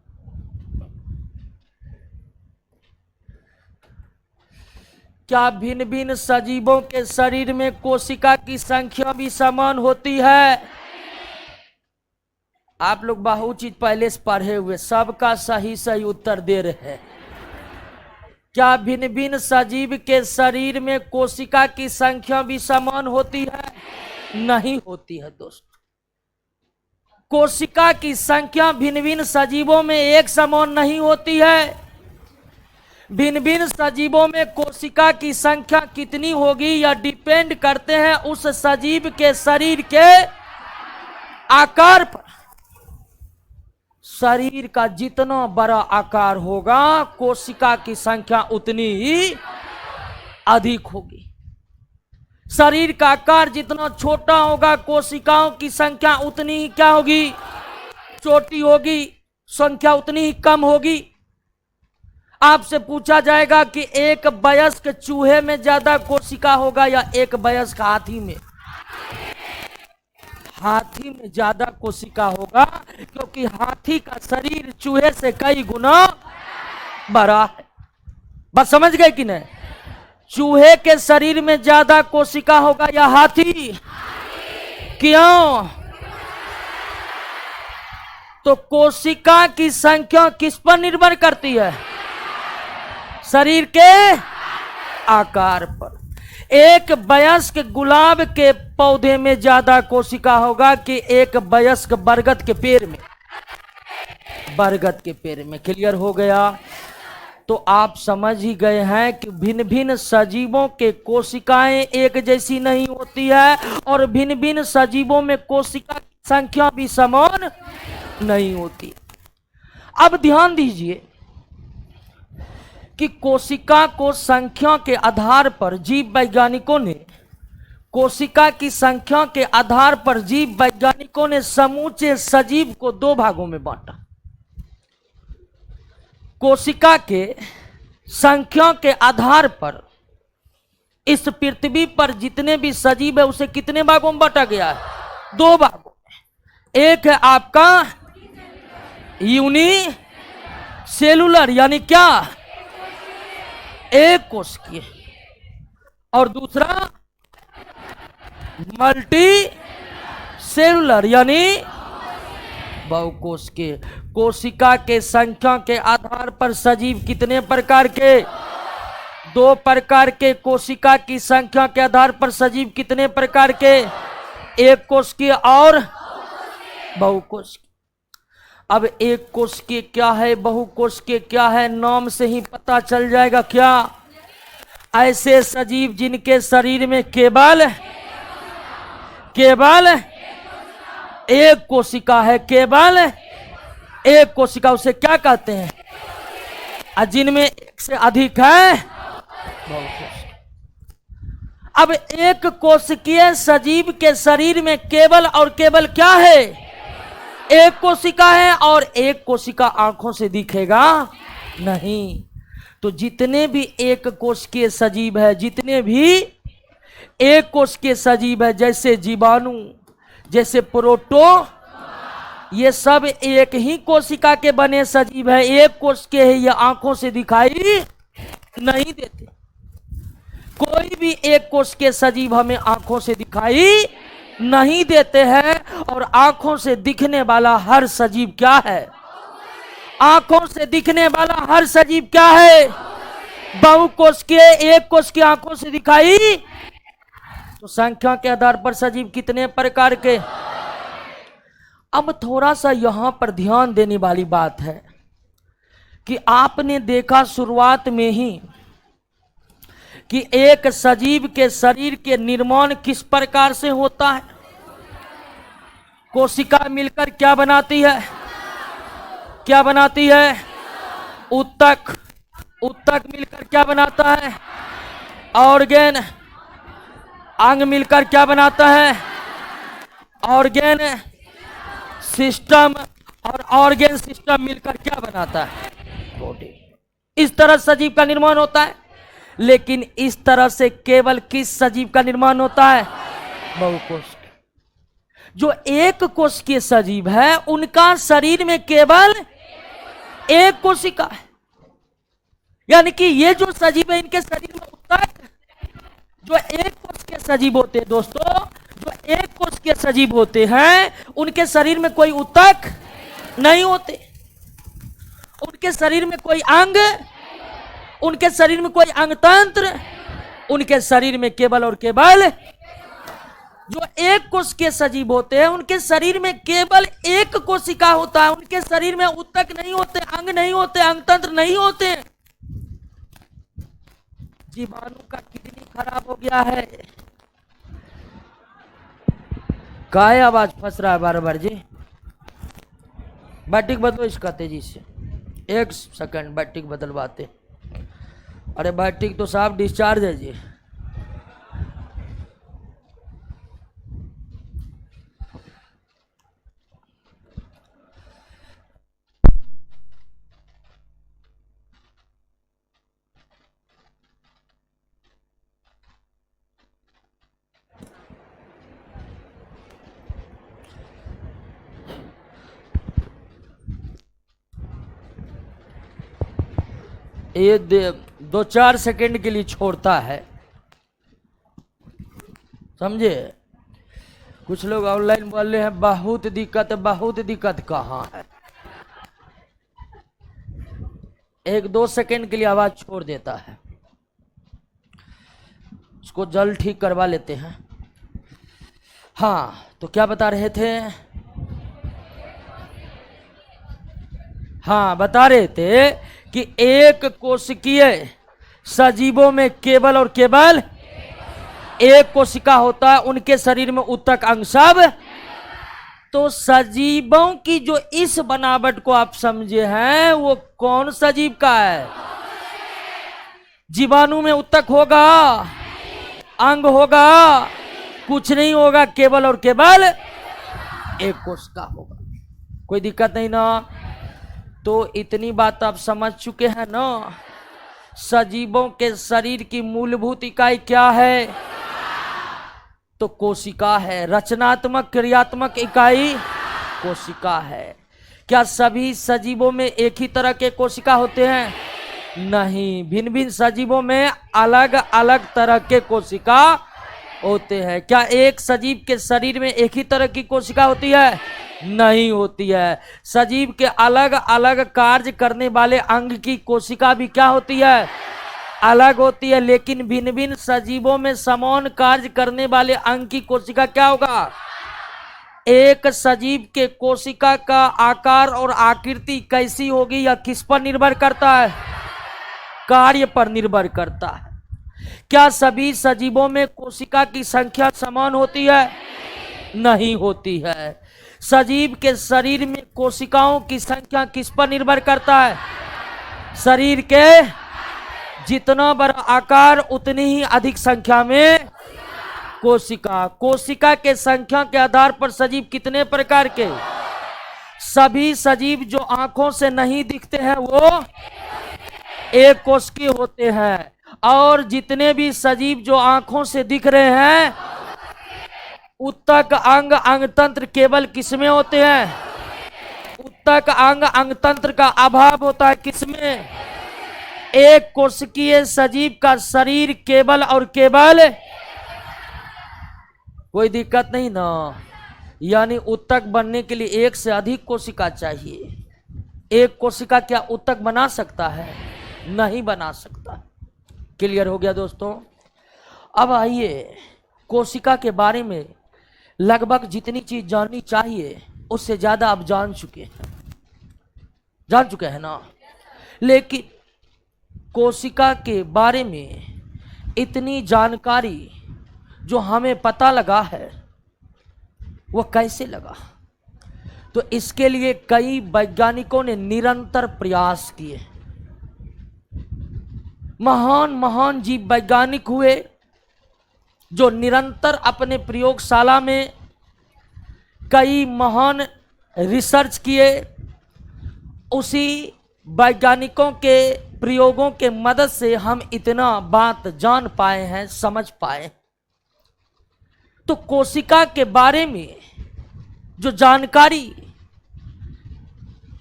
क्या भिन्न भिन्न सजीवों के शरीर में कोशिका की संख्या भी समान होती है। आप लोग बहुत चीज पहले से पढ़े हुए, सबका सही सही उत्तर दे रहे हैं। क्या भिन्न भिन्न सजीव के शरीर में कोशिका की संख्या भी समान होती है, नहीं होती है दोस्तों। कोशिका की संख्या भिन्न भिन्न सजीवों में एक समान नहीं होती है। भिन्न भिन्न सजीवों में कोशिका की संख्या कितनी होगी यह डिपेंड करते हैं उस सजीव के शरीर के आकार पर। शरीर का जितना बड़ा आकार होगा कोशिका की संख्या उतनी ही अधिक होगी। शरीर का आकार जितना छोटा होगा कोशिकाओं की संख्या उतनी ही क्या होगी, छोटी होगी, संख्या उतनी ही कम होगी। आपसे पूछा जाएगा कि एक वयस्क चूहे में ज्यादा कोशिका होगा या एक वयस्क हाथी में। हाथी में ज्यादा कोशिका होगा क्योंकि हाथी का शरीर चूहे से कई गुना बड़ा है। बस समझ गए कि नहीं। चूहे के शरीर में ज्यादा कोशिका होगा या हाथी, क्यों, तो कोशिका की संख्या किस पर निर्भर करती है, शरीर के आकार पर। एक वयस्क गुलाब के पौधे में ज्यादा कोशिका होगा कि एक वयस्क बरगद के पेड़ में, बरगद के पेड़ में। क्लियर हो गया। तो आप समझ ही गए हैं कि भिन्न भिन्न सजीवों के कोशिकाएं एक जैसी नहीं होती है और भिन्न भिन्न सजीवों में कोशिका की संख्या भी समान नहीं होती। अब ध्यान दीजिए कि कोशिका को संख्या के आधार पर जीव वैज्ञानिकों ने, कोशिका की संख्या के आधार पर जीव वैज्ञानिकों ने समूचे सजीव को दो भागों में बांटा। कोशिका के संख्या के आधार पर इस पृथ्वी पर जितने भी सजीव है उसे कितने भागों में बांटा गया है, दो भागों में। एक है आपका यूनिसेलुलर यानी क्या, एक कोशिकीय, और दूसरा मल्टी सेलुलर यानी बहुकोशिकीय। कोशिका के संख्या के आधार पर सजीव कितने प्रकार के, दो प्रकार के। कोशिका की संख्या के आधार पर सजीव कितने प्रकार के, एक कोशिकीय और बहुकोशिकीय। अब एक कोशिकीय क्या है, बहुकोशिकीय क्या है, नाम से ही पता चल जाएगा। क्या, ऐसे सजीव जिनके शरीर में केवल एक कोशिका है, केवल एक कोशिका, उसे क्या कहते हैं, और जिनमें एक से अधिक है बहुकोषीय। अब एक कोशिकीय सजीव के शरीर में केवल और केवल क्या है? एक कोशिका है, और एक कोशिका आंखों से दिखेगा नहीं। तो जितने भी एक कोशिकीय सजीव है, जितने भी एक कोशिकीय सजीव है, जैसे जीवाणु, जैसे प्रोटो, ये सब एक ही कोशिका के बने सजीव है, एक कोशिकीय है, ये आंखों से दिखाई नहीं देते। कोई भी एक कोश के सजीव हमें आंखों से दिखाई नहीं देते हैं। और आंखों से दिखने वाला हर सजीव क्या है? आंखों से दिखने वाला हर सजीव क्या है? बहुकोश के, एक कोश की आंखों से दिखाई। तो संख्या के आधार पर सजीव कितने प्रकार के? अब थोड़ा सा यहां पर ध्यान देने वाली बात है कि आपने देखा शुरुआत में ही कि एक सजीव के शरीर के निर्माण किस प्रकार से होता है। कोशिका मिलकर क्या बनाती है? क्या बनाती है? उत्तक। उत्तक मिलकर क्या बनाता है? ऑर्गेन। अंग मिलकर क्या बनाता है? Organ system. और ऑर्गेन सिस्टम मिलकर क्या बनाता है? बॉडी। इस तरह सजीव का निर्माण होता है। लेकिन इस तरह से केवल किस सजीव का निर्माण होता है? बहुकोश। जो एक कोश के सजीव है उनका शरीर में केवल एक कोशिका है। यानी कि ये जो सजीव है इनके शरीर में उत्तक, जो एक कोश के सजीव होते हैं दोस्तों, जो एक कोश के सजीव होते हैं उनके शरीर में कोई उत्तक नहीं होते, उनके शरीर में कोई अंग, उनके शरीर में कोई अंगतंत्र, उनके शरीर में केवल और केवल जो एक कोश के सजीव होते हैं उनके शरीर में केवल एक कोशिका होता है। उनके शरीर में उत्तक नहीं होते, अंग नहीं होते, अंगतंत्र नहीं होते। जीवाणु का किडनी खराब हो गया है। काय आवाज फंस रहा है बार बार जी? बैटिक बदलो इसका तेजी से। 1 सेकंड बैटिक बदलवाते। अरे बैटिक तो साहब डिस्चार्ज है जी। ये 2-4 सेकंड के लिए छोड़ता है, समझे? कुछ लोग ऑनलाइन बोल रहे हैं बहुत दिक्कत। बहुत दिक्कत कहाँ है? 1-2 सेकंड के लिए आवाज छोड़ देता है, उसको जल्द ठीक करवा लेते हैं। हाँ, तो क्या बता रहे थे? हाँ, बता रहे थे कि एक कोशिकीय सजीवों में केवल और केवल एक कोशिका होता है, उनके शरीर में उत्तक अंग सब। तो सजीवों की जो इस बनावट को आप समझे हैं वो कौन सजीव का है? जीवाणु में उत्तक होगा, अंग होगा, कुछ नहीं होगा, केवल और केवल एक कोशिका होगा। कोई दिक्कत नहीं ना? तो इतनी बात आप समझ चुके हैं ना? सजीवों के शरीर की मूलभूत इकाई क्या है? तो कोशिका है। रचनात्मक क्रियात्मक इकाई कोशिका है। क्या सभी सजीवों में एक ही तरह के कोशिका होते हैं? नहीं, भिन्न भिन्न सजीवों में अलग अलग तरह के कोशिका होते हैं। क्या एक सजीव के शरीर में एक ही तरह की कोशिका होती है? नहीं होती है। सजीव के अलग अलग कार्य करने वाले अंग की कोशिका भी क्या होती है? अलग होती है। लेकिन भिन्न भिन्न सजीवों में समान कार्य करने वाले अंग की कोशिका क्या होगा? एक सजीव के कोशिका का आकार और आकृति कैसी होगी यह किस पर निर्भर करता है? कार्य पर निर्भर करता है। क्या सभी सजीवों में कोशिका की संख्या समान होती है? नहीं होती है। सजीव के शरीर में कोशिकाओं की संख्या किस पर निर्भर करता है? शरीर के जितना बड़ा आकार उतनी ही अधिक संख्या में कोशिका। कोशिका के संख्या के आधार पर सजीव कितने प्रकार के? सभी सजीव जो आंखों से नहीं दिखते हैं वो एक कोशिकीय होते हैं, और जितने भी सजीव जो आंखों से दिख रहे हैं उत्तक अंग अंगतंत्र केवल किसमें होते हैं? उत्तक अंग अंगतंत्र का अभाव होता है किसमें? एक कोशिकीय सजीव का शरीर केवल और केवल, कोई दिक्कत नहीं ना, यानी उत्तक बनने के लिए एक से अधिक कोशिका चाहिए। एक कोशिका क्या उत्तक बना सकता है? नहीं बना सकता। क्लियर हो गया दोस्तों? अब आइए, कोशिका के बारे में लगभग जितनी चीज जाननी चाहिए उससे ज्यादा आप जान चुके हैं ना। लेकिन कोशिका के बारे में इतनी जानकारी जो हमें पता लगा है वो कैसे लगा? तो इसके लिए कई वैज्ञानिकों ने निरंतर प्रयास किए। महान महान जीव वैज्ञानिक हुए जो निरंतर अपने प्रयोगशाला में कई महान रिसर्च किए। उसी वैज्ञानिकों के प्रयोगों के मदद से हम इतना बात जान पाए हैं, समझ पाए। तो कोशिका के बारे में जो जानकारी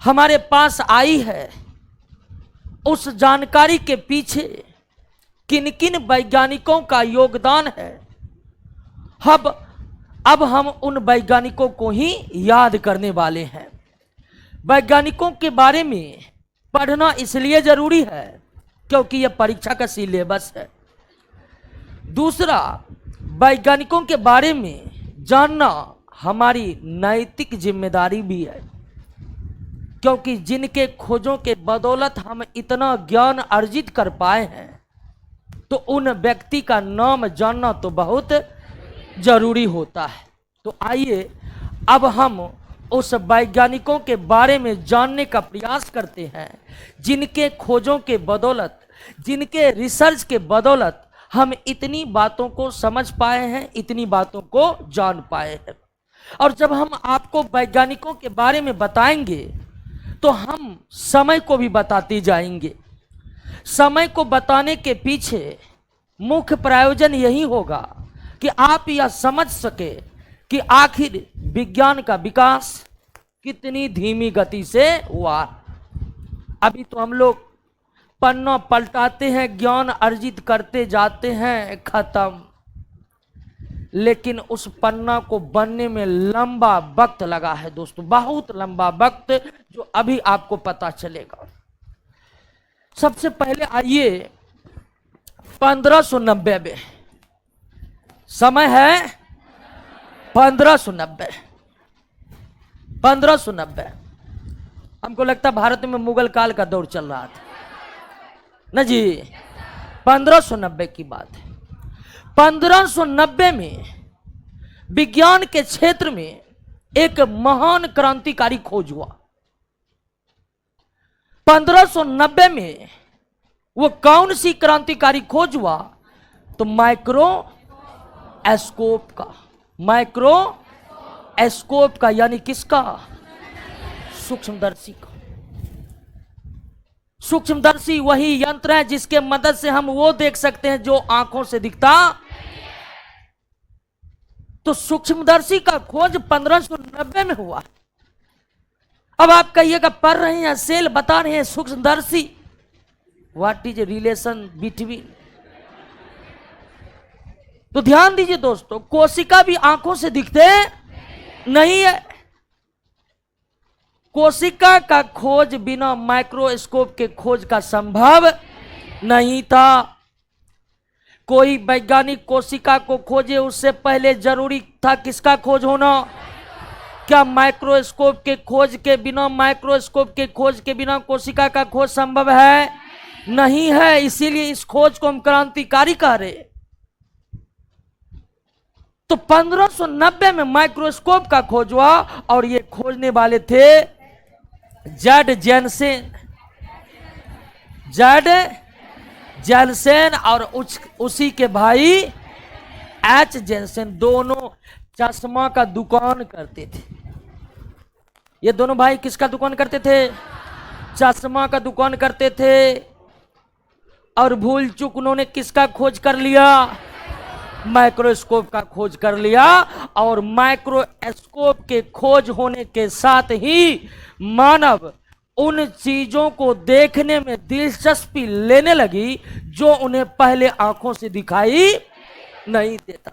हमारे पास आई है, उस जानकारी के पीछे किन किन वैज्ञानिकों का योगदान है, अब हम उन वैज्ञानिकों को ही याद करने वाले हैं। वैज्ञानिकों के बारे में पढ़ना इसलिए जरूरी है क्योंकि यह परीक्षा का सिलेबस है। दूसरा, वैज्ञानिकों के बारे में जानना हमारी नैतिक जिम्मेदारी भी है, क्योंकि जिनके खोजों के बदौलत हम इतना ज्ञान अर्जित कर पाए हैं, तो उन व्यक्ति का नाम जानना तो बहुत जरूरी होता है। तो आइए अब हम उस वैज्ञानिकों के बारे में जानने का प्रयास करते हैं जिनके खोजों के बदौलत, जिनके रिसर्च के बदौलत हम इतनी बातों को समझ पाए हैं, इतनी बातों को जान पाए हैं। और जब हम आपको वैज्ञानिकों के बारे में बताएंगे तो हम समय को भी बताते जाएंगे। समय को बताने के पीछे मुख्य प्रयोजन यही होगा कि आप यह समझ सके कि आखिर विज्ञान का विकास कितनी धीमी गति से हुआ। अभी तो हम लोग पन्ना पलटाते हैं, ज्ञान अर्जित करते जाते हैं, खत्म। लेकिन उस पन्ना को बनने में लंबा वक्त लगा है दोस्तों, बहुत लंबा वक्त, जो अभी आपको पता चलेगा। सबसे पहले आइए 1590 में, समय है 1590। हमको लगता भारत में मुगल काल का दौर चल रहा था ना जी। 1590 की बात है। 1590 में विज्ञान के क्षेत्र में एक महान क्रांतिकारी खोज हुआ। 1590 में वो कौन सी क्रांतिकारी खोज हुआ? तो माइक्रोस्कोप का। माइक्रोस्कोप का यानी किसका? सूक्ष्मदर्शी का। सूक्ष्मदर्शी वही यंत्र है जिसके मदद से हम वो देख सकते हैं जो आंखों से दिखता। तो सूक्ष्मदर्शी का खोज 1590 में हुआ। अब आप कहिएगा पढ़ रहे हैं, सेल बता रहे हैं सूक्ष्मदर्शी, व्हाट इज रिलेशन बिटवीन। तो ध्यान दीजिए दोस्तों, कोशिका भी आंखों से दिखते नहीं है। कोशिका का खोज बिना माइक्रोस्कोप के खोज का संभव नहीं था। कोई वैज्ञानिक कोशिका को खोजे उससे पहले जरूरी था किसका खोज होना? क्या माइक्रोस्कोप के खोज के बिना, माइक्रोस्कोप के खोज के बिना कोशिका का खोज संभव है? नहीं है। इसीलिए इस खोज को हम क्रांतिकारी कह रहे। तो 1590 में माइक्रोस्कोप का खोज हुआ और ये खोजने वाले थे जेड जेनसेन। जेड जेनसेन और उसी के भाई एच जेनसेन, दोनों चश्मा का दुकान करते थे। ये दोनों भाई किसका दुकान करते थे? चश्मा का दुकान करते थे। और भूल चूक उन्होंने किसका खोज कर लिया? माइक्रोस्कोप का खोज कर लिया। और माइक्रोस्कोप के खोज होने के साथ ही मानव उन चीजों को देखने में दिलचस्पी लेने लगी जो उन्हें पहले आंखों से दिखाई नहीं देता।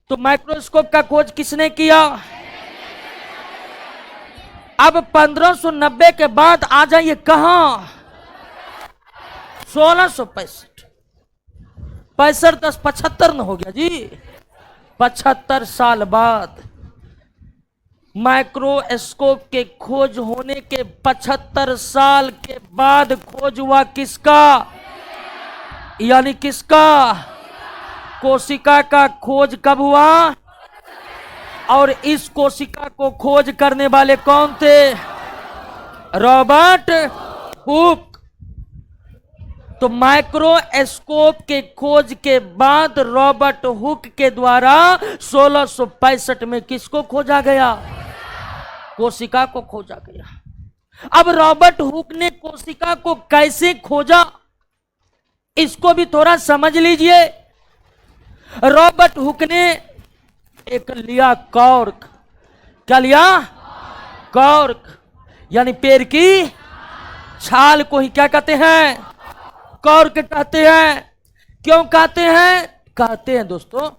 तो माइक्रोस्कोप का खोज किसने किया? अब 1590 के बाद आ जाइए कहां? 1665। 65 10 75 न हो गया जी। 75 साल बाद माइक्रोस्कोप के खोज होने के 75 साल के बाद खोज हुआ किसका? यानी किसका? कोशिका का खोज कब हुआ? और इस कोशिका को खोज करने वाले कौन थे? Robert Hooke. तो माइक्रोस्कोप के खोज के बाद रॉबर्ट हुक के द्वारा 1665 में किसको खोजा गया? कोशिका को खोजा गया। अब रॉबर्ट हुक ने कोशिका को कैसे खोजा, इसको भी थोड़ा समझ लीजिए। रॉबर्ट हुक ने एक लिया कॉर्क। क्या लिया? कॉर्क, यानी पेड़ की छाल को ही क्या कहते हैं? कॉर्क कहते हैं। क्यों कहते हैं? कहते हैं दोस्तों,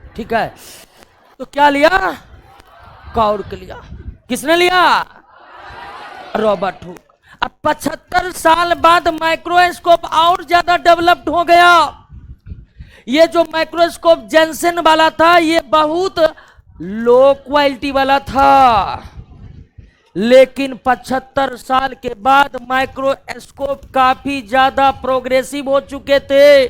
ठीक है। तो क्या लिया? कॉर्क लिया। किसने लिया? Robert Hooke. अब 75 साल बाद माइक्रोस्कोप और ज्यादा डेवलप्ड हो गया। ये जो माइक्रोस्कोप जेनसेन वाला था ये बहुत लो क्वालिटी वाला था, लेकिन 75 साल के बाद माइक्रोस्कोप काफी ज्यादा प्रोग्रेसिव हो चुके थे।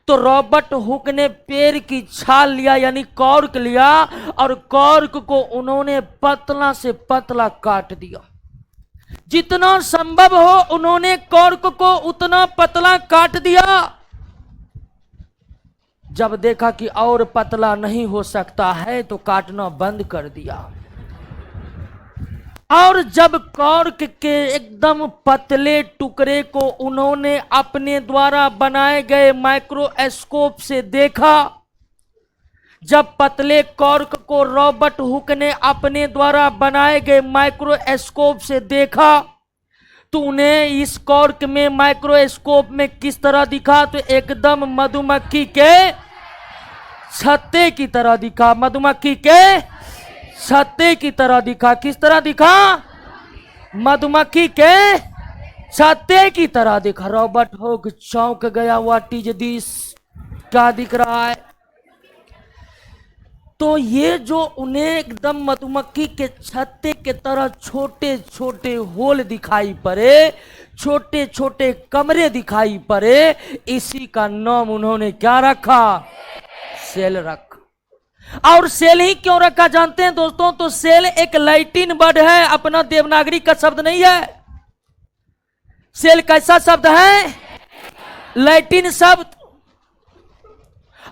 तो रॉबर्ट हुक ने पेड़ की छाल लिया यानी कॉर्क लिया और कॉर्क को उन्होंने पतला से पतला काट दिया। जितना संभव हो उन्होंने कॉर्क को उतना पतला काट दिया। जब देखा कि और पतला नहीं हो सकता है तो काटना बंद कर दिया। और जब कॉर्क के एकदम पतले टुकड़े को उन्होंने अपने द्वारा बनाए गए माइक्रोस्कोप से देखा, जब पतले कॉर्क को रॉबर्ट हुक ने अपने द्वारा बनाए गए माइक्रोस्कोप से देखा तो उन्हें इस कॉर्क में माइक्रोस्कोप में किस तरह दिखा? तो एकदम मधुमक्खी के छत्ते की तरह दिखा। मधुमक्खी के छत्ते की तरह दिखा। किस तरह दिखा? मधुमक्खी के छत्ते की तरह दिखा। रॉबर्ट हुक चौंक गया। What is this? क्या दिख रहा है? तो ये जो उन्हें एकदम मधुमक्खी के छत्ते के तरह छोटे छोटे होल दिखाई पड़े, छोटे छोटे कमरे दिखाई पड़े, इसी का नाम उन्होंने क्या रखा? सेल रखा। और सेल ही क्यों रखा जानते हैं दोस्तों? तो सेल एक लैटिन वर्ड है, अपना देवनागरी का शब्द नहीं है। सेल कैसा शब्द है? लैटिन शब्द।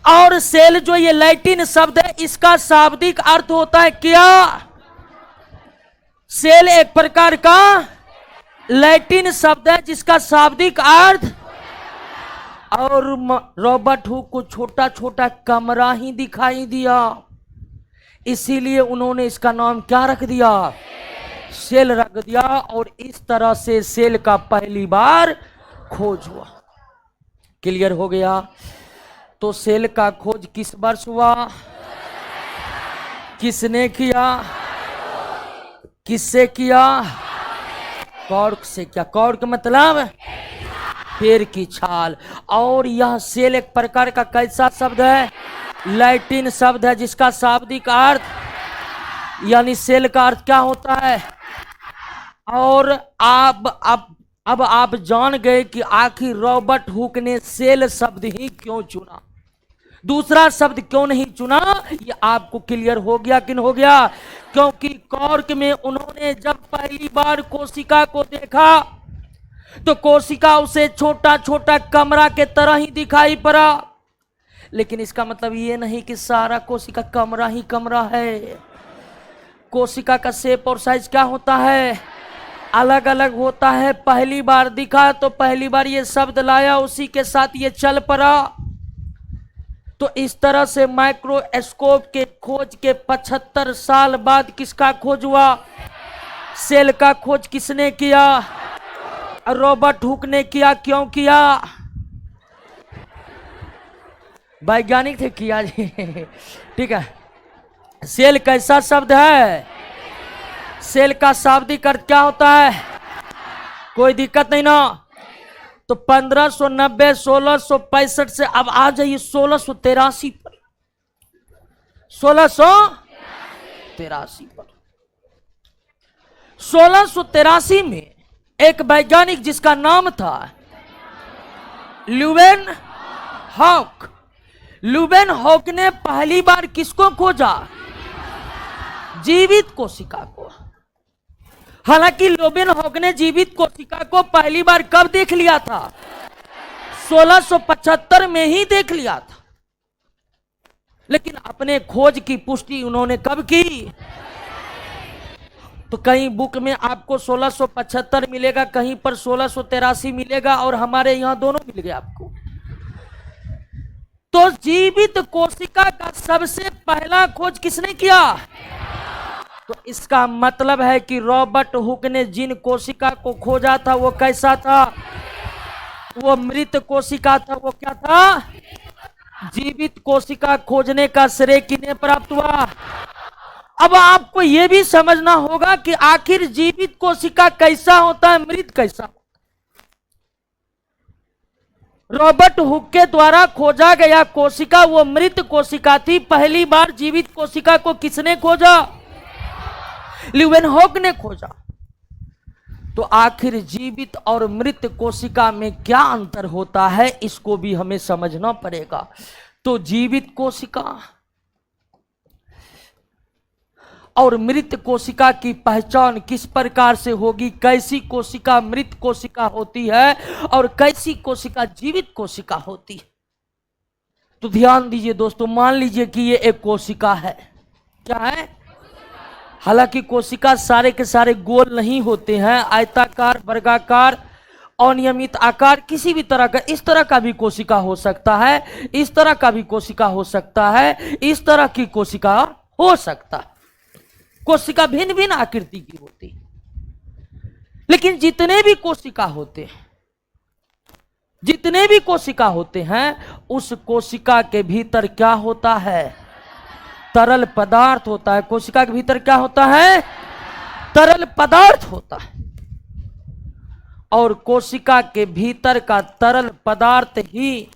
और सेल जो ये लैटिन शब्द है इसका शाब्दिक अर्थ होता है क्या? सेल एक प्रकार का लैटिन शब्द है जिसका शाब्दिक अर्थ, और रॉबर्ट हुक को छोटा छोटा कमरा ही दिखाई दिया, इसीलिए उन्होंने इसका नाम क्या रख दिया? सेल रख दिया। और इस तरह से सेल का पहली बार खोज हुआ। क्लियर हो गया? तो सेल का खोज किस वर्ष हुआ? किसने किया? किससे किया? कॉर्क से किया। कॉर्क मतलब पेड़ की छाल। और यह सेल एक प्रकार का कैसा शब्द है? लैटिन शब्द है जिसका शाब्दिक अर्थ, यानी सेल का अर्थ क्या होता है? और अब आप जान गए कि आखिर रॉबर्ट हुक ने सेल शब्द ही क्यों चुना, दूसरा शब्द क्यों नहीं चुना। ये आपको क्लियर हो गया कि नहीं हो गया? क्योंकि कॉर्क में उन्होंने जब पहली बार कोशिका को देखा तो कोशिका उसे छोटा छोटा कमरा के तरह ही दिखाई पड़ा। लेकिन इसका मतलब ये नहीं कि सारा कोशिका कमरा ही कमरा है। कोशिका का शेप और साइज क्या होता है, अलग अलग होता है। पहली बार दिखा तो पहली बार ये शब्द लाया, उसी के साथ ये चल पड़ा। तो इस तरह से माइक्रोस्कोप के खोज के 75 साल बाद किसका खोज हुआ? सेल का खोज किसने किया? रॉबर्ट हुक ने किया। क्यों किया? वैज्ञानिक थे, किया जी। ठीक है। सेल कैसा शब्द है? सेल का शाब्दिक अर्थ क्या होता है? कोई दिक्कत नहीं ना। तो 1590 1665 से अब आ जाइए 1683 पर। 1683 पर 1683 में एक वैज्ञानिक जिसका नाम था ल्यूवेन हॉक। ल्यूवेन हॉक ने पहली बार किसको खोजा? जीवित कोशिका को। हालांकि ल्यूवेन हॉक ने जीवित कोशिका को पहली बार कब देख लिया था? 1675 में ही देख लिया था। लेकिन अपने खोज की पुष्टि उन्होंने कब की? तो कहीं बुक में आपको 1675 मिलेगा, कहीं पर 1683 मिलेगा, और हमारे यहां दोनों मिल गए आपको। तो जीवित कोशिका का सबसे पहला खोज किसने किया? तो इसका मतलब है कि रॉबर्ट हुक ने जिन कोशिका को खोजा था वो कैसा था? वो मृत कोशिका था। वो क्या था? जीवित कोशिका खोजने का श्रेय किन्हें प्राप्त हुआ? अब आपको यह भी समझना होगा कि आखिर जीवित कोशिका कैसा होता है, मृत कैसा? रॉबर्ट हुक के द्वारा खोजा गया कोशिका वो मृत कोशिका थी। पहली बार जीवित कोशिका को किसने खोजा? ल्यूवेन हॉक ने खोजा। तो आखिर जीवित और मृत कोशिका में क्या अंतर होता है, इसको भी हमें समझना पड़ेगा। तो जीवित कोशिका और मृत कोशिका की पहचान किस प्रकार से होगी? कैसी कोशिका मृत कोशिका होती है और कैसी कोशिका जीवित कोशिका होती है? तो ध्यान दीजिए दोस्तों, मान लीजिए कि ये एक कोशिका है। क्या है? हालांकि कोशिका सारे के सारे गोल नहीं होते हैं, आयताकार, वर्गाकार, अनियमित आकार, किसी भी तरह का। इस तरह का भी कोशिका हो सकता है, इस तरह का भी कोशिका हो सकता है, इस तरह की कोशिका हो सकता है। कोशिका भिन्न भिन्न आकृति की होती है। लेकिन जितने भी कोशिका होते हैं, जितने भी कोशिका होते हैं, उस कोशिका के भीतर क्या होता है? तरल पदार्थ होता है। कोशिका के भीतर क्या होता है? तरल पदार्थ होता है। और कोशिका के भीतर का तरल पदार्थ ही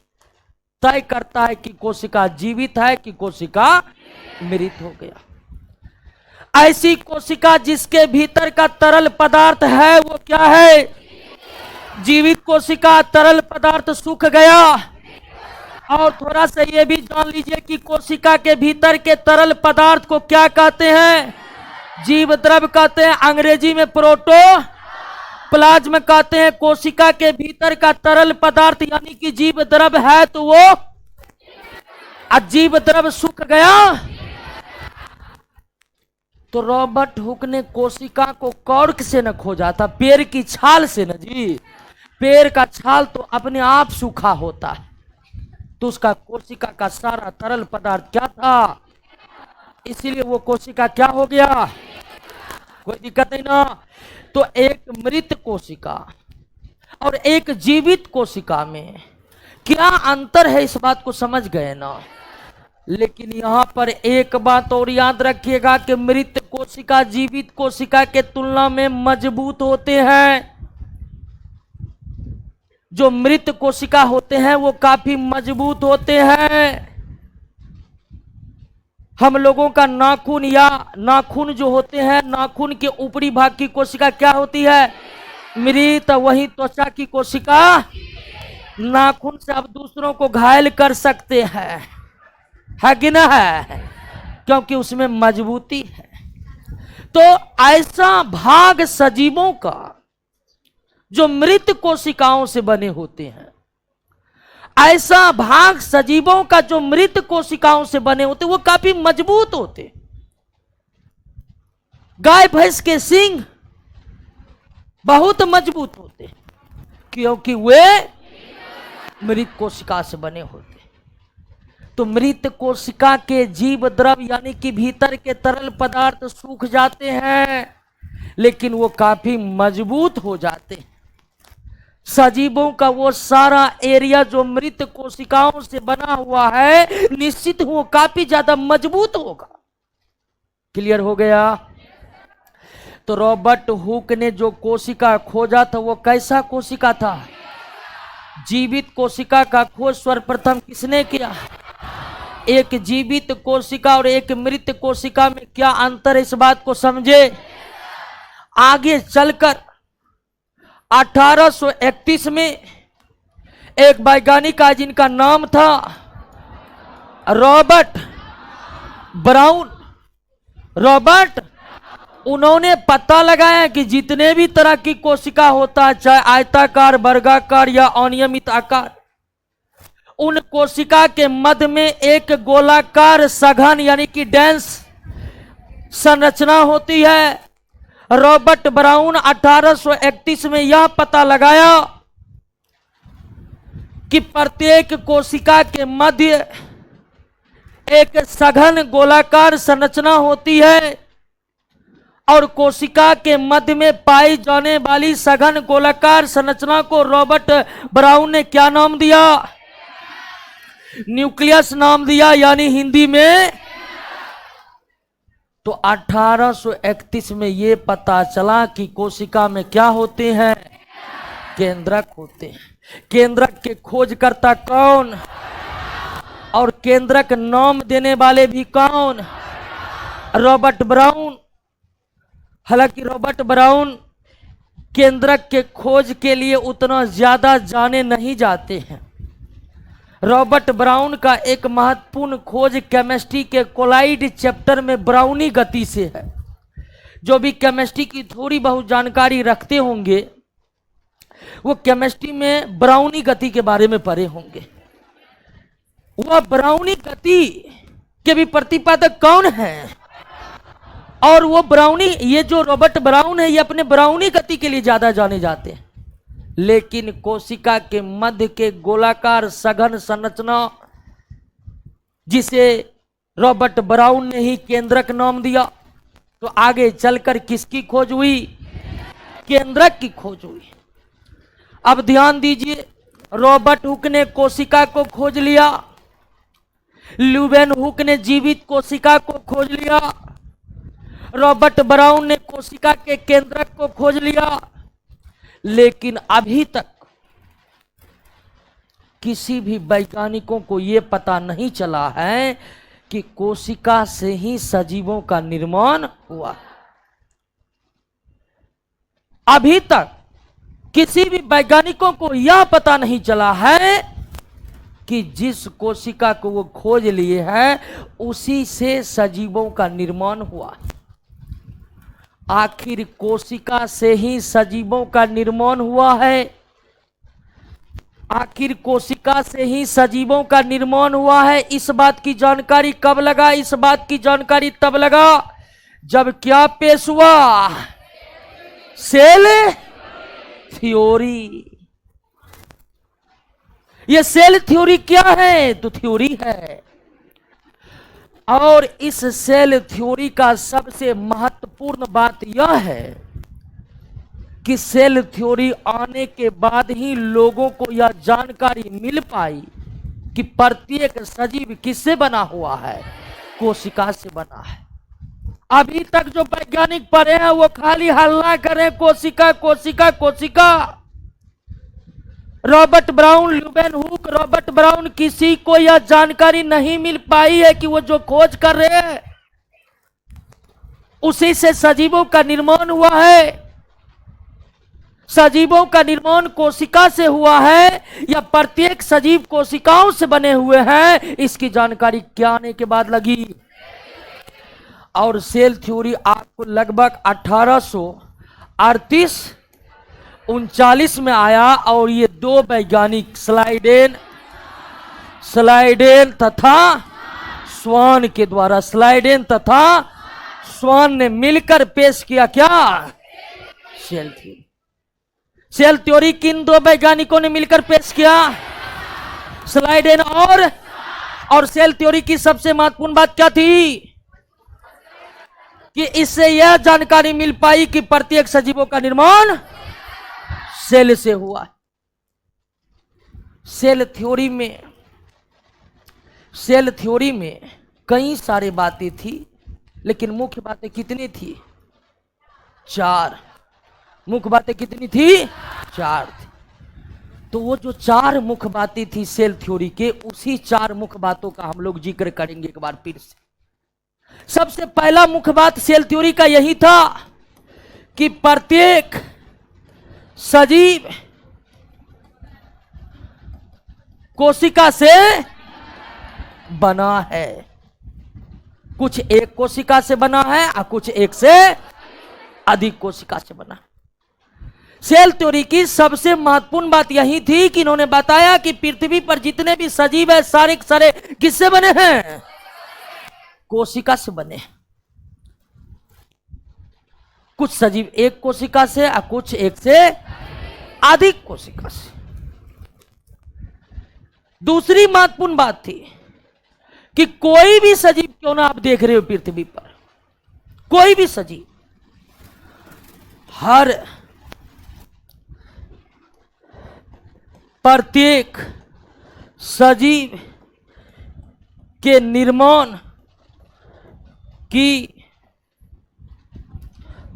तय करता है कि कोशिका जीवित है कि कोशिका मृत हो गया। ऐसी कोशिका जिसके भीतर का तरल पदार्थ है वो क्या है? जीवित कोशिका। तरल पदार्थ सूख गया। और थोड़ा सा ये भी जान लीजिए कि कोशिका के भीतर के तरल पदार्थ को क्या कहते हैं? जीव द्रव कहते हैं। अंग्रेजी में प्रोटोप्लाज्म कहते हैं। कोशिका के भीतर का तरल पदार्थ यानी कि जीव द्रव है, तो वो अजीव द्रव सूख गया। तो रॉबर्ट हुक ने कोशिका को कॉर्क से न खोजा था, पेड़ की छाल से न जी। पेड़ का छाल तो अपने आप सूखा होता है। तो उसका कोशिका का सारा तरल पदार्थ क्या था? इसीलिए वो कोशिका क्या हो गया? कोई दिक्कत नहीं ना। तो एक मृत कोशिका और एक जीवित कोशिका में क्या अंतर है, इस बात को समझ गए ना। लेकिन यहां पर एक बात और याद रखिएगा कि मृत कोशिका जीवित कोशिका के तुलना में मजबूत होते हैं। जो मृत कोशिका होते हैं वो काफी मजबूत होते हैं। हम लोगों का नाखून या नाखून जो होते हैं, नाखून के ऊपरी भाग की कोशिका क्या होती है? मृत। वही त्वचा की कोशिका, नाखून से आप दूसरों को घायल कर सकते हैं, है कि ना है? क्योंकि उसमें मजबूती है। तो ऐसा भाग सजीवों का जो मृत कोशिकाओं से बने होते हैं। ऐसा भाग सजीवों का जो मृत कोशिकाओं से बने होते वो काफी मजबूत होते। गाय भैंस के सींग बहुत मजबूत होते क्योंकि वे मृत कोशिका से बने होते। तो मृत कोशिका के जीव द्रव यानी कि भीतर के तरल पदार्थ सूख जाते हैं, लेकिन वो काफी मजबूत हो जाते हैं। सजीवों का वो सारा एरिया जो मृत कोशिकाओं से बना हुआ है, निश्चित वो काफी ज्यादा मजबूत होगा। क्लियर हो गया? तो रॉबर्ट हुक ने जो कोशिका खोजा था वो कैसा कोशिका था? जीवित कोशिका का खोज सर्वप्रथम किसने किया? एक जीवित कोशिका और एक मृत कोशिका में क्या अंतर है, इस बात को समझे। आगे चलकर 1831 में एक वैज्ञानिक आया जिनका नाम था रॉबर्ट ब्राउन। उन्होंने पता लगाया कि जितने भी तरह की कोशिका होता है, चाहे आयताकार, वर्गाकार या अनियमित आकार, उन कोशिका के मध्य में एक गोलाकार सघन यानी कि डेंस संरचना होती है। रॉबर्ट ब्राउन 1831 में यह पता लगाया कि प्रत्येक कोशिका के मध्य एक सघन गोलाकार संरचना होती है और कोशिका के मध्य में पाई जाने वाली सघन गोलाकार संरचना को रॉबर्ट ब्राउन ने क्या नाम दिया? न्यूक्लियस नाम दिया, यानी हिंदी में। तो 1831 में यह पता चला कि कोशिका में क्या होते हैं? केंद्रक होते हैं। केंद्रक के खोजकर्ता कौन और केंद्रक नाम देने वाले भी कौन? Robert brown. हालांकि रॉबर्ट ब्राउन केंद्रक के खोज के लिए उतना ज्यादा जाने नहीं जाते हैं। रॉबर्ट ब्राउन का एक महत्वपूर्ण खोज केमिस्ट्री के कोलाइड चैप्टर में ब्राउनी गति से है। जो भी केमिस्ट्री की थोड़ी बहुत जानकारी रखते होंगे वो केमिस्ट्री में ब्राउनी गति के बारे में पढ़े होंगे। वह ब्राउनी गति के भी प्रतिपादक कौन है? और वो ब्राउनी, ये जो रॉबर्ट ब्राउन है, ये अपने ब्राउनी गति के लिए ज्यादा जाने जाते हैं। लेकिन कोशिका के मध्य के गोलाकार सघन संरचना, जिसे रॉबर्ट ब्राउन ने ही केंद्रक नाम दिया, तो आगे चलकर किसकी खोज हुई? केंद्रक की खोज हुई। अब ध्यान दीजिए, रॉबर्ट हुक ने कोशिका को खोज लिया, ल्यूवेन हुक ने जीवित कोशिका को खोज लिया, रॉबर्ट ब्राउन ने कोशिका के केंद्रक को खोज लिया। लेकिन अभी तक किसी भी वैज्ञानिकों को यह पता नहीं चला है कि कोशिका से ही सजीवों का निर्माण हुआ। अभी तक किसी भी वैज्ञानिकों को यह पता नहीं चला है कि जिस कोशिका को वो खोज लिए हैं उसी से सजीवों का निर्माण हुआ। आखिर कोशिका से ही सजीवों का निर्माण हुआ है। आखिर कोशिका से ही सजीवों का निर्माण हुआ है। इस बात की जानकारी कब लगा? इस बात की जानकारी तब लगा जब क्या पेश हुआ? Cell theory. ये सेल थ्योरी क्या है? तो थ्योरी है, और इस सेल थ्योरी का सबसे महत्वपूर्ण बात यह है कि सेल थ्योरी आने के बाद ही लोगों को यह जानकारी मिल पाई कि प्रत्येक सजीव किससे बना हुआ है? कोशिका से बना है। अभी तक जो वैज्ञानिक पढ़े हैं वो खाली हल्ला करें कोशिका कोशिका कोशिका। Robert brown, Leeuwen hook, Robert brown, किसी को यह जानकारी नहीं मिल पाई है कि वो जो खोज कर रहे हैं उसी से सजीवों का निर्माण हुआ है। सजीवों का निर्माण कोशिका से हुआ है या प्रत्येक सजीव कोशिकाओं से बने हुए हैं, इसकी जानकारी क्या आने के बाद लगी? और सेल थ्योरी आपको लगभग 1838 1939 में आया और ये दो वैज्ञानिक स्लाइडेन तथा स्वान के द्वारा, स्लाइडेन तथा स्वान ने मिलकर पेश किया क्या? Cell theory. सेल थ्योरी किन दो वैज्ञानिकों ने मिलकर पेश किया? स्लाइडेन और सेल थ्योरी की सबसे महत्वपूर्ण बात क्या थी कि इससे यह जानकारी मिल पाई कि प्रत्येक सजीवों का निर्माण सेल से हुआ। सेल थ्योरी में कई सारी बातें थी, लेकिन मुख्य बातें कितनी थी? 4। मुख्य बातें कितनी थी? 4 थी। तो वो जो 4 मुख्य बातें थी सेल थ्योरी के, उसी 4 मुख्य बातों का हम लोग जिक्र करेंगे एक बार फिर से। सबसे पहला मुख्य बात सेल थ्योरी का यही था कि प्रत्येक सजीव कोशिका से बना है। कुछ एक कोशिका से बना है और कुछ एक से अधिक कोशिका से बना। सेल थ्योरी की सबसे महत्वपूर्ण बात यही थी कि इन्होंने बताया कि पृथ्वी पर जितने भी सजीव है सारे के सारे किससे बने हैं? कोशिका से बने। कुछ सजीव एक कोशिका से और कुछ एक से अधिक कोशिका से। दूसरी महत्वपूर्ण बात थी कि कोई भी सजीव क्यों ना आप देख रहे हो पृथ्वी पर, कोई भी सजीव, हर प्रत्येक सजीव के निर्माण की,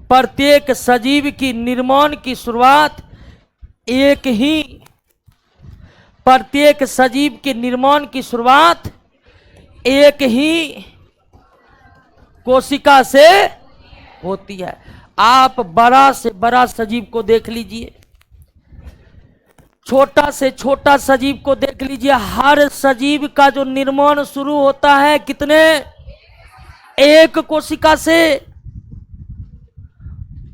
प्रत्येक सजीव की निर्माण की शुरुआत प्रत्येक सजीव के निर्माण की शुरुआत एक ही कोशिका से होती है। आप बड़ा से बड़ा सजीव को देख लीजिए, छोटा से छोटा सजीव को देख लीजिए, हर सजीव का जो निर्माण शुरू होता है कितने? एक कोशिका से।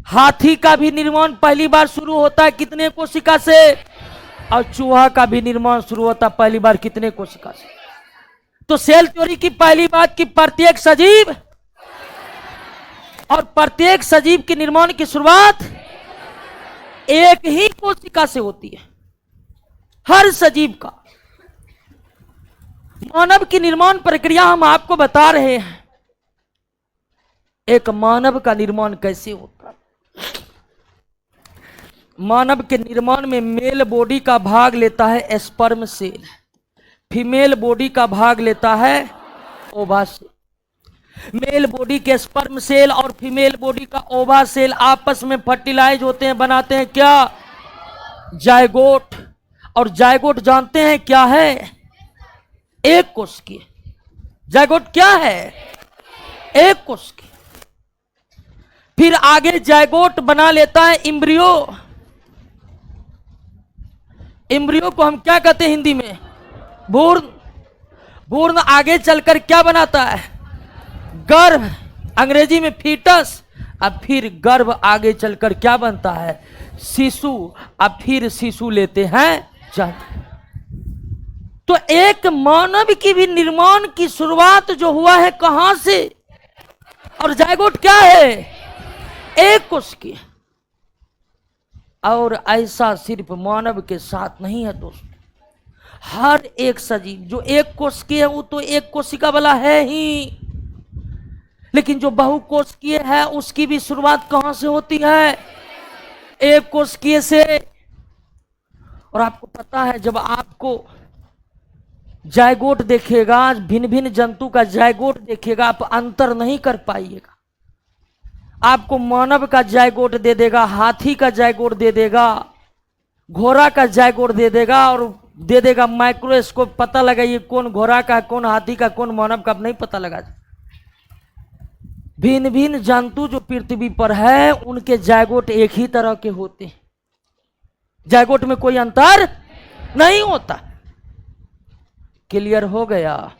हाथी का भी निर्माण पहली बार शुरू होता है कितने कोशिका से? और चूहा का भी निर्माण शुरू होता है पहली बार कितने कोशिका से? तो सेल थ्योरी की पहली बात कि प्रत्येक सजीव और प्रत्येक सजीव के निर्माण की शुरुआत एक ही कोशिका से होती है, हर सजीव का। मानव की निर्माण प्रक्रिया हम आपको बता रहे हैं, एक मानव का निर्माण कैसे होता है। मानव के निर्माण में मेल बॉडी का भाग लेता है स्पर्म सेल, फीमेल बॉडी का भाग लेता है ओवा सेल। मेल बॉडी के स्पर्म सेल और फीमेल बॉडी का ओवा सेल आपस में फर्टिलाइज होते हैं, बनाते हैं क्या? जायगोट। और जायगोट जानते हैं क्या है? एक कोशिकीय। जायगोट क्या है? एक कोशिकीय। फिर आगे जायगोट बना लेता है इम्ब्रियो। इम्ब्रियो को हम क्या कहते हैं हिंदी में? भ्रूण। भ्रूण आगे चलकर क्या बनाता है? गर्भ, अंग्रेजी में फीटस। अब फिर गर्भ आगे चलकर क्या बनता है? शिशु। अब फिर शिशु लेते हैं जन्म। तो एक मानव की भी निर्माण की शुरुआत जो हुआ है कहां से? और जायगोट क्या है? एक कोशिकीय। और ऐसा सिर्फ मानव के साथ नहीं है दोस्तों, हर एक सजीव जो एक कोशिकीय है वो तो एक कोशिका वाला है ही, लेकिन जो बहुकोशिकीय है उसकी भी शुरुआत कहां से होती है? एक कोशिकीय से। और आपको पता है जब आपको जायगोट देखेगा, भिन्न भिन्न जंतु का जायगोट देखेगा, आप अंतर नहीं कर पाइएगा। आपको मानव का जायगोट दे देगा, हाथी का जायगोट दे देगा, घोड़ा का जायगोट दे देगा, और दे देगा माइक्रोस्कोप, पता लगा ये कौन घोड़ा का, कौन हाथी का, कौन मानव का, नहीं पता लगा। भिन्न भिन्न जंतु जो पृथ्वी पर है उनके जायगोट एक ही तरह के होते हैं, जायगोट में कोई अंतर नहीं होता। क्लियर हो गया?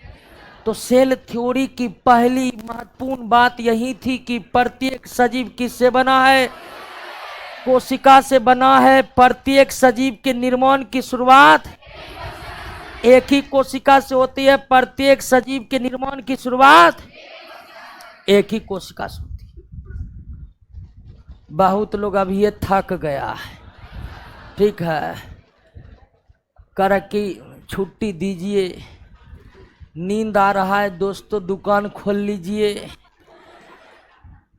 तो सेल थ्योरी की पहली महत्वपूर्ण बात यही थी कि प्रत्येक सजीव किससे बना है? कोशिका से बना है, प्रत्येक सजीव के निर्माण की शुरुआत एक ही कोशिका से होती है। प्रत्येक सजीव के निर्माण की शुरुआत एक ही कोशिका से होती है। बहुत लोग अभी ये थक गया है, ठीक है, कर कि छुट्टी दीजिए, नींद आ रहा है दोस्तों, दुकान खोल लीजिए।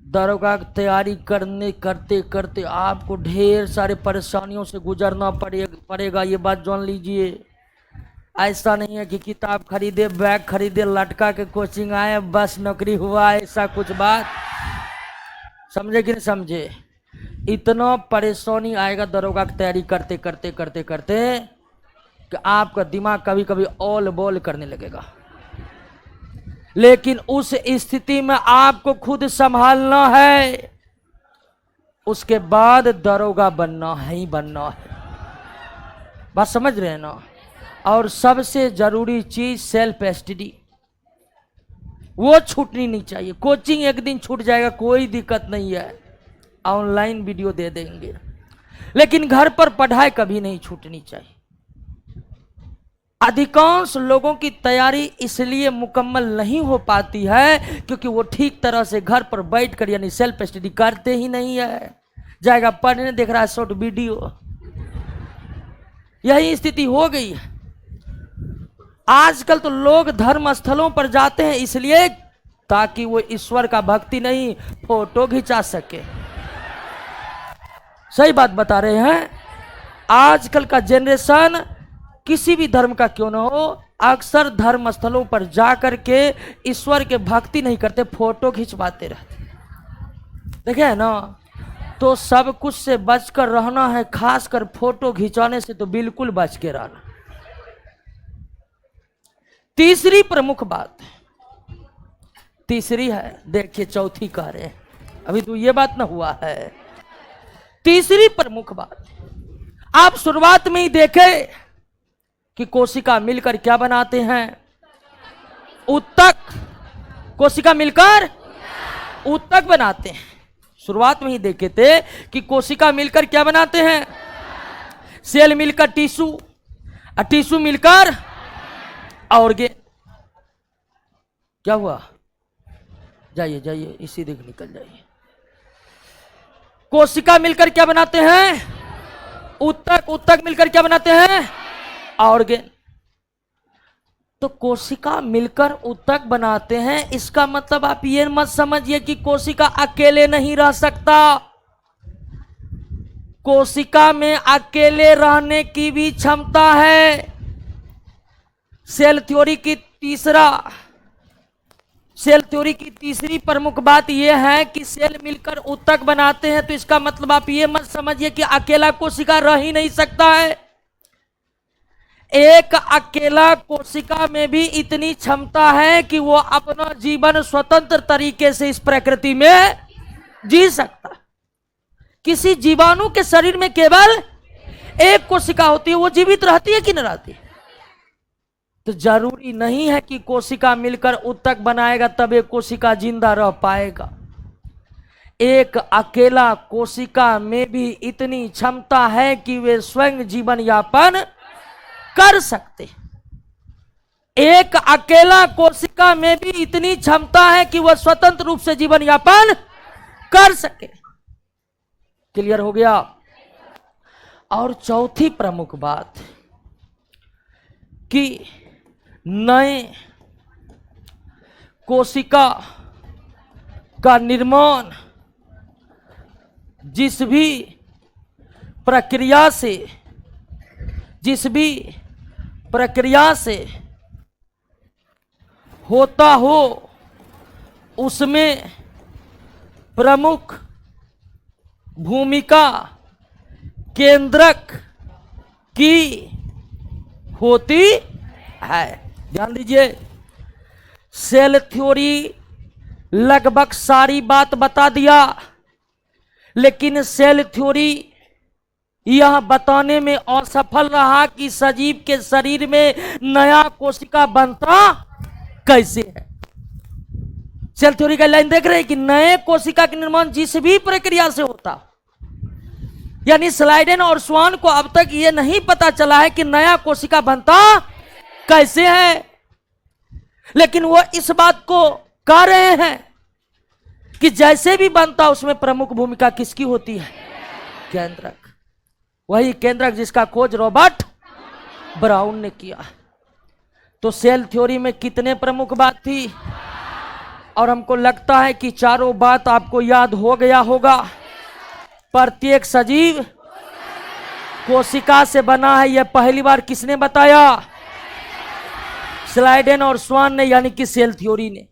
दरोगा की तैयारी करते करते आपको ढेर सारे परेशानियों से गुजरना पड़ेगा, ये बात जान लीजिए। ऐसा नहीं है कि किताब खरीदे, बैग खरीदे, लटका के कोचिंग आए, बस नौकरी हुआ, ऐसा कुछ बात समझे कि नहीं समझे। इतना परेशानी आएगा दरोगा की तैयारी करते करते करते करते कि आपका दिमाग कभी कभी ऑल बॉल करने लगेगा। लेकिन उस स्थिति में आपको खुद संभालना है, उसके बाद दरोगा बनना है ही बनना है। बात समझ रहे हैं ना। और सबसे जरूरी चीज सेल्फ स्टडी, वो छूटनी नहीं चाहिए। कोचिंग एक दिन छूट जाएगा, कोई दिक्कत नहीं है, ऑनलाइन वीडियो दे देंगे, लेकिन घर पर पढ़ाई कभी नहीं छूटनी चाहिए। अधिकांश लोगों की तैयारी इसलिए मुकम्मल नहीं हो पाती है क्योंकि वो ठीक तरह से घर पर बैठकर यानी सेल्फ स्टडी करते ही नहीं है। जाएगा पढ़ने, देख रहा है शॉर्ट वीडियो, यही स्थिति हो गई है। आजकल तो लोग धर्म स्थलों पर जाते हैं इसलिए ताकि वो ईश्वर का भक्ति नहीं, फोटो खिंचा सके। सही बात बता रहे हैं। आजकल का जनरेशन किसी भी धर्म का क्यों ना हो, अक्सर धर्म स्थलों पर जाकर के ईश्वर के भक्ति नहीं करते, फोटो खिंचवाते रहते। देखे है ना। तो सब कुछ से बचकर रहना है, खासकर फोटो खिंचाने से तो बिल्कुल बच के रहना। तीसरी प्रमुख बात, तीसरी है, देखिए चौथी कह रहे हैं, अभी तो ये बात ना हुआ है। तीसरी प्रमुख बात, आप शुरुआत में ही देखे कि कोशिका मिलकर क्या बनाते हैं, उत्तक। कोशिका मिलकर उत्तक बनाते हैं। शुरुआत में ही देखे थे कि कोशिका मिलकर क्या बनाते हैं, सेल मिलकर टिश्यू, और टिश्यू मिलकर ऑर्गेन। क्या हुआ, जाइए जाइए इसी देख निकल जाइए। कोशिका मिलकर क्या बनाते हैं, उत्तक। उत्तक मिलकर क्या बनाते हैं, ऑर्गेन। तो कोशिका मिलकर उत्तक बनाते हैं, इसका मतलब आप ये मत समझिए कि कोशिका अकेले नहीं रह सकता। कोशिका में अकेले रहने की भी क्षमता है। सेल थ्योरी की तीसरी प्रमुख बात यह है कि सेल मिलकर उत्तक बनाते हैं, तो इसका मतलब आप ये मत समझिए कि अकेला कोशिका रह ही नहीं सकता है। एक अकेला कोशिका में भी इतनी क्षमता है कि वो अपना जीवन स्वतंत्र तरीके से इस प्रकृति में जी सकता है। किसी जीवाणु के शरीर में केवल एक कोशिका होती है, वो जीवित रहती है कि नहीं रहती। तो जरूरी नहीं है कि कोशिका मिलकर उत्तक बनाएगा तब एक कोशिका जिंदा रह पाएगा। एक अकेला कोशिका में भी इतनी क्षमता है कि वे स्वयं जीवन यापन कर सकते। एक अकेला कोशिका में भी इतनी क्षमता है कि वह स्वतंत्र रूप से जीवन यापन कर सके। क्लियर हो गया। और चौथी प्रमुख बात कि नए कोशिका का निर्माण जिस भी प्रक्रिया से होता हो उसमें प्रमुख भूमिका केंद्रक की होती है। ध्यान दीजिए, सेल थ्योरी लगभग सारी बात बता दिया, लेकिन सेल थ्योरी यह बताने में असफल रहा कि सजीव के शरीर में नया कोशिका बनता कैसे है। सेल थ्योरी का लाइन देख रहे हैं कि नए कोशिका का निर्माण जिस भी प्रक्रिया से होता, यानी स्लाइडेन और स्वान को अब तक यह नहीं पता चला है कि नया कोशिका बनता कैसे है, लेकिन वो इस बात को कह रहे हैं कि जैसे भी बनता उसमें प्रमुख भूमिका किसकी होती है? केंद्रक। वही केंद्रक जिसका खोज रॉबर्ट ब्राउन ने किया। तो सेल थ्योरी में कितने प्रमुख बात थी? और हमको लगता है कि चारों बात आपको याद हो गया होगा। प्रत्येक सजीव कोशिका से बना है, यह पहली बार किसने बताया? स्लाइडेन और स्वान ने, यानी कि सेल थ्योरी ने।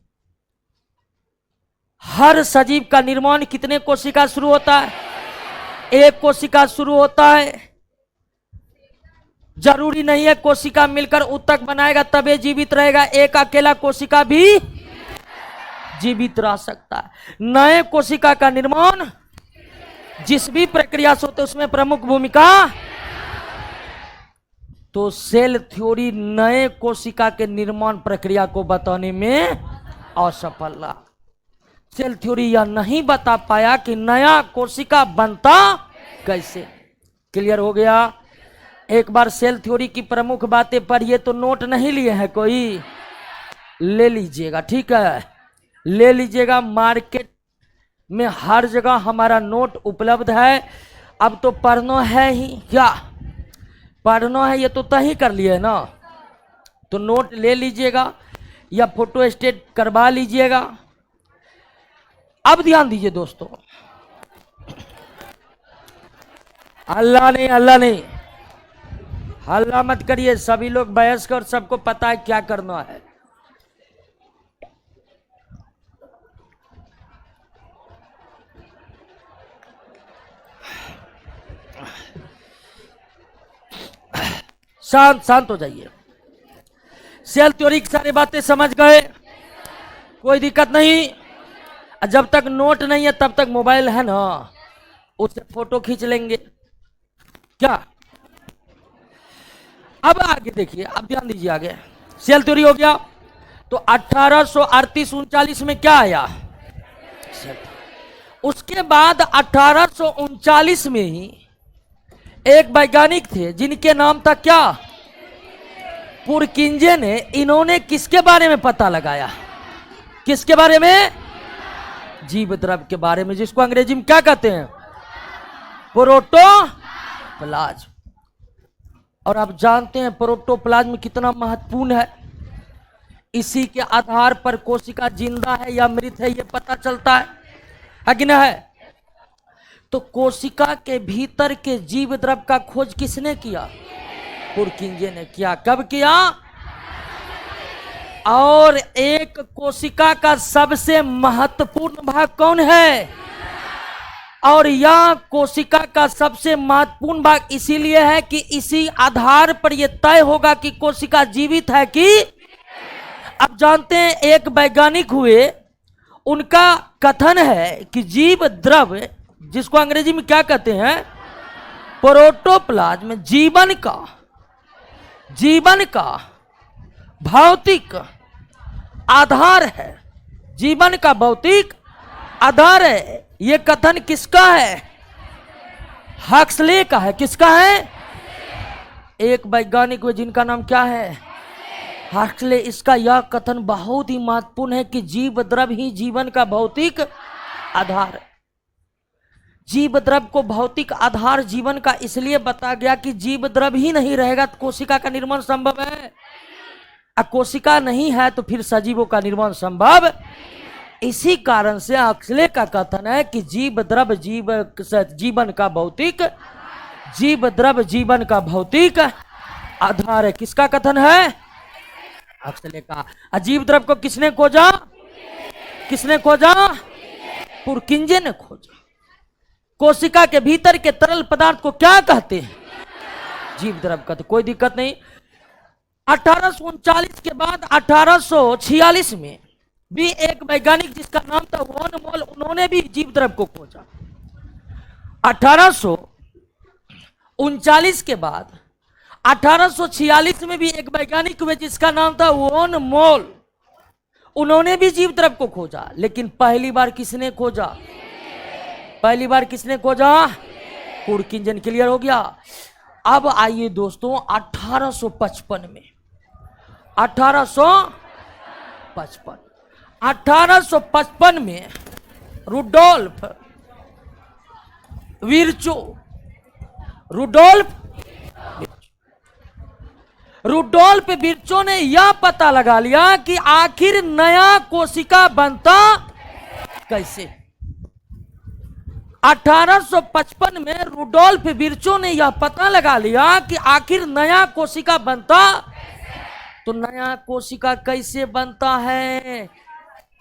हर सजीव का निर्माण कितने कोशिका शुरू होता है? एक कोशिका शुरू होता है। जरूरी नहीं है कोशिका मिलकर ऊतक बनाएगा तबे जीवित रहेगा, एक अकेला कोशिका भी जीवित रह सकता है। नए कोशिका का निर्माण जिस भी प्रक्रिया से होते उसमें प्रमुख भूमिका। तो सेल थ्योरी नए कोशिका के निर्माण प्रक्रिया को बताने में असफल रहा। सेल थ्योरी यह नहीं बता पाया कि नया कोशिका बनता कैसे। क्लियर हो गया? एक बार सेल थ्योरी की प्रमुख बातें पढ़िए, तो नोट नहीं लिए हैं कोई? ले लीजिएगा, ठीक है, ले लीजिएगा। मार्केट में हर जगह हमारा नोट उपलब्ध है। अब तो पढ़ना है ही, क्या पढ़ना है ये तो तय कर लिए ना, तो नोट ले लीजिएगा या फोटो स्टेट करवा लीजिएगा। अब ध्यान दीजिए दोस्तों, अल्लाह नहीं हल्ला मत करिए। सभी लोग वयस्क और सबको पता है क्या करना है। शांत हो जाइए। सेल थ्योरी की सारी बातें समझ गए? कोई दिक्कत नहीं। जब तक नोट नहीं है तब तक मोबाइल है ना, उससे फोटो खींच लेंगे क्या? अब आगे देखिए, अब ध्यान दीजिए आगे। सेल थ्योरी हो गया। तो 1838-39 में क्या आया? उसके बाद 1839 में ही एक वैज्ञानिक थे जिनके नाम था क्या? पुरकिंजे ने। इन्होंने किसके बारे में पता लगाया? किसके बारे में? जीव द्रव के बारे में, जिसको अंग्रेजी में क्या कहते हैं? प्रोटोप्लाज्म। और आप जानते हैं प्रोटोप्लाज्म कितना महत्वपूर्ण है। इसी के आधार पर कोशिका जिंदा है या मृत है ये पता चलता है कि ना है? तो कोशिका के भीतर के जीव द्रव का खोज किसने किया? पुरकिंजे ने किया। कब किया? और एक कोशिका का सबसे महत्वपूर्ण भाग कौन है? और यह कोशिका का सबसे महत्वपूर्ण भाग इसीलिए है कि इसी आधार पर यह तय होगा कि कोशिका जीवित है कि। अब जानते हैं एक वैज्ञानिक हुए, उनका कथन है कि जीव द्रव, जिसको अंग्रेजी में क्या कहते हैं? प्रोटोप्लाज्म, जीवन का भौतिक आधार है। जीवन का भौतिक आधार है। यह कथन किसका है? हक्सले का है। किसका है? एक वैज्ञानिक हुए जिनका नाम क्या है? हक्सले। इसका यह कथन बहुत ही महत्वपूर्ण है कि जीव द्रव ही जीवन का भौतिक आधार है। जीव द्रव को भौतिक आधार जीवन का इसलिए बता गया कि जीव द्रव ही नहीं रहेगा तो कोशिका का निर्माण संभव है। कोशिका नहीं है तो फिर सजीवों का निर्माण संभव। इसी कारण से हक्सले का कथन है कि जीव द्रव जीवन का भौतिक, जीव द्रव जीवन का भौतिक आधार है। किसका कथन है? हक्सले का। अजीव द्रव को किसने खोजा? किसने खोजा? पुरकिंजे ने खोजा। कोशिका के भीतर के तरल पदार्थ को क्या कहते हैं? जीव द्रव कहते। कोई दिक्कत नहीं। 1839 के बाद 1846 में भी एक वैज्ञानिक जिसका नाम था वॉन मोल, उन्होंने भी जीव द्रव को खोजा। 1839 के बाद 1846 में भी एक वैज्ञानिक हुए जिसका नाम था वॉन मोल, उन्होंने भी जीव द्रव को खोजा। लेकिन पहली बार किसने खोजा? पहली बार किसने खोजा? कूड़ किंजन क्लियर हो गया। अब आइए दोस्तों 1855 में, 1855 में रुडोल्फ विर्चो, रुडोल्फ विर्चो ने यह पता लगा लिया कि आखिर नया कोशिका बनता कैसे। 1855 में रुडोल्फ विर्चो ने यह पता लगा लिया कि आखिर नया कोशिका बनता, तो नया कोशिका कैसे बनता है?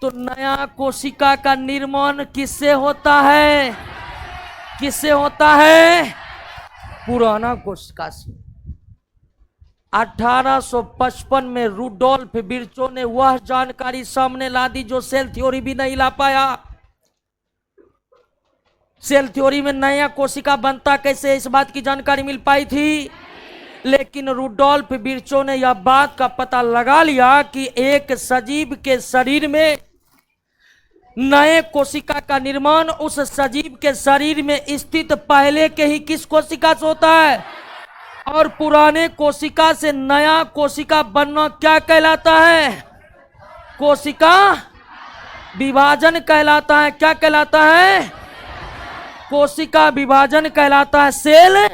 तो नया कोशिका का निर्माण किससे होता है? किससे होता है? पुराना कोशिका से। 1855 में रुडोल्फ विर्चो ने वह जानकारी सामने ला दी जो सेल थ्योरी भी नहीं ला पाया। सेल थ्योरी में नया कोशिका बनता कैसे, इस बात की जानकारी मिल पाई थी, लेकिन रुडोल्फ विर्चो ने यह बात का पता लगा लिया कि एक सजीव के शरीर में नए कोशिका का निर्माण उस सजीव के शरीर में स्थित पहले के ही किस कोशिका से होता है, और पुराने कोशिका से नया कोशिका बनना क्या कहलाता है? कोशिका विभाजन कहलाता है। क्या कहलाता है? कोशिका विभाजन कहलाता है। सेल,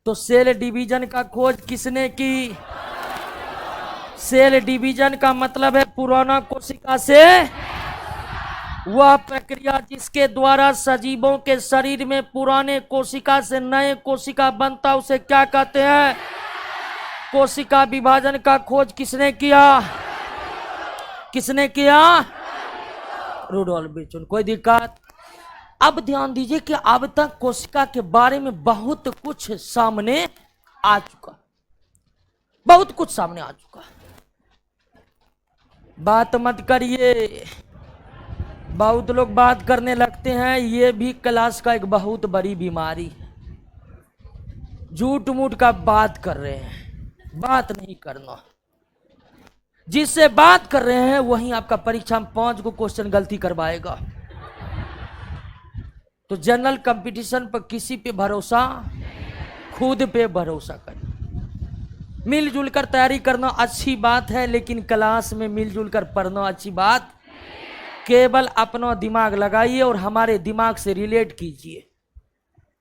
तो सेल डिवीजन का खोज किसने की? सेल डिवीजन का मतलब है पुराना कोशिका से वह प्रक्रिया जिसके द्वारा सजीवों के शरीर में पुराने कोशिका से नए कोशिका बनता, उसे क्या कहते हैं? कोशिका विभाजन का खोज किसने किया? किसने किया? Rudolf Virchow. कोई दिक्कत? अब ध्यान दीजिए कि अब तक कोशिका के बारे में बहुत कुछ सामने आ चुका, बहुत कुछ सामने आ चुका। बात मत करिए, बहुत लोग बात करने लगते हैं, ये भी क्लास का एक बहुत बड़ी बीमारी है। झूठ मूठ का बात कर रहे हैं, बात नहीं करना। जिससे बात कर रहे हैं वही आपका परीक्षा में 5 को क्वेश्चन गलती करवाएगा। तो जनरल कंपटीशन पर किसी पे भरोसा, खुद पे भरोसा करें। मिलजुल कर तैयारी करना अच्छी बात है, लेकिन क्लास में मिलजुल कर पढ़ना अच्छी बात। केवल अपना दिमाग लगाइए और हमारे दिमाग से रिलेट कीजिए,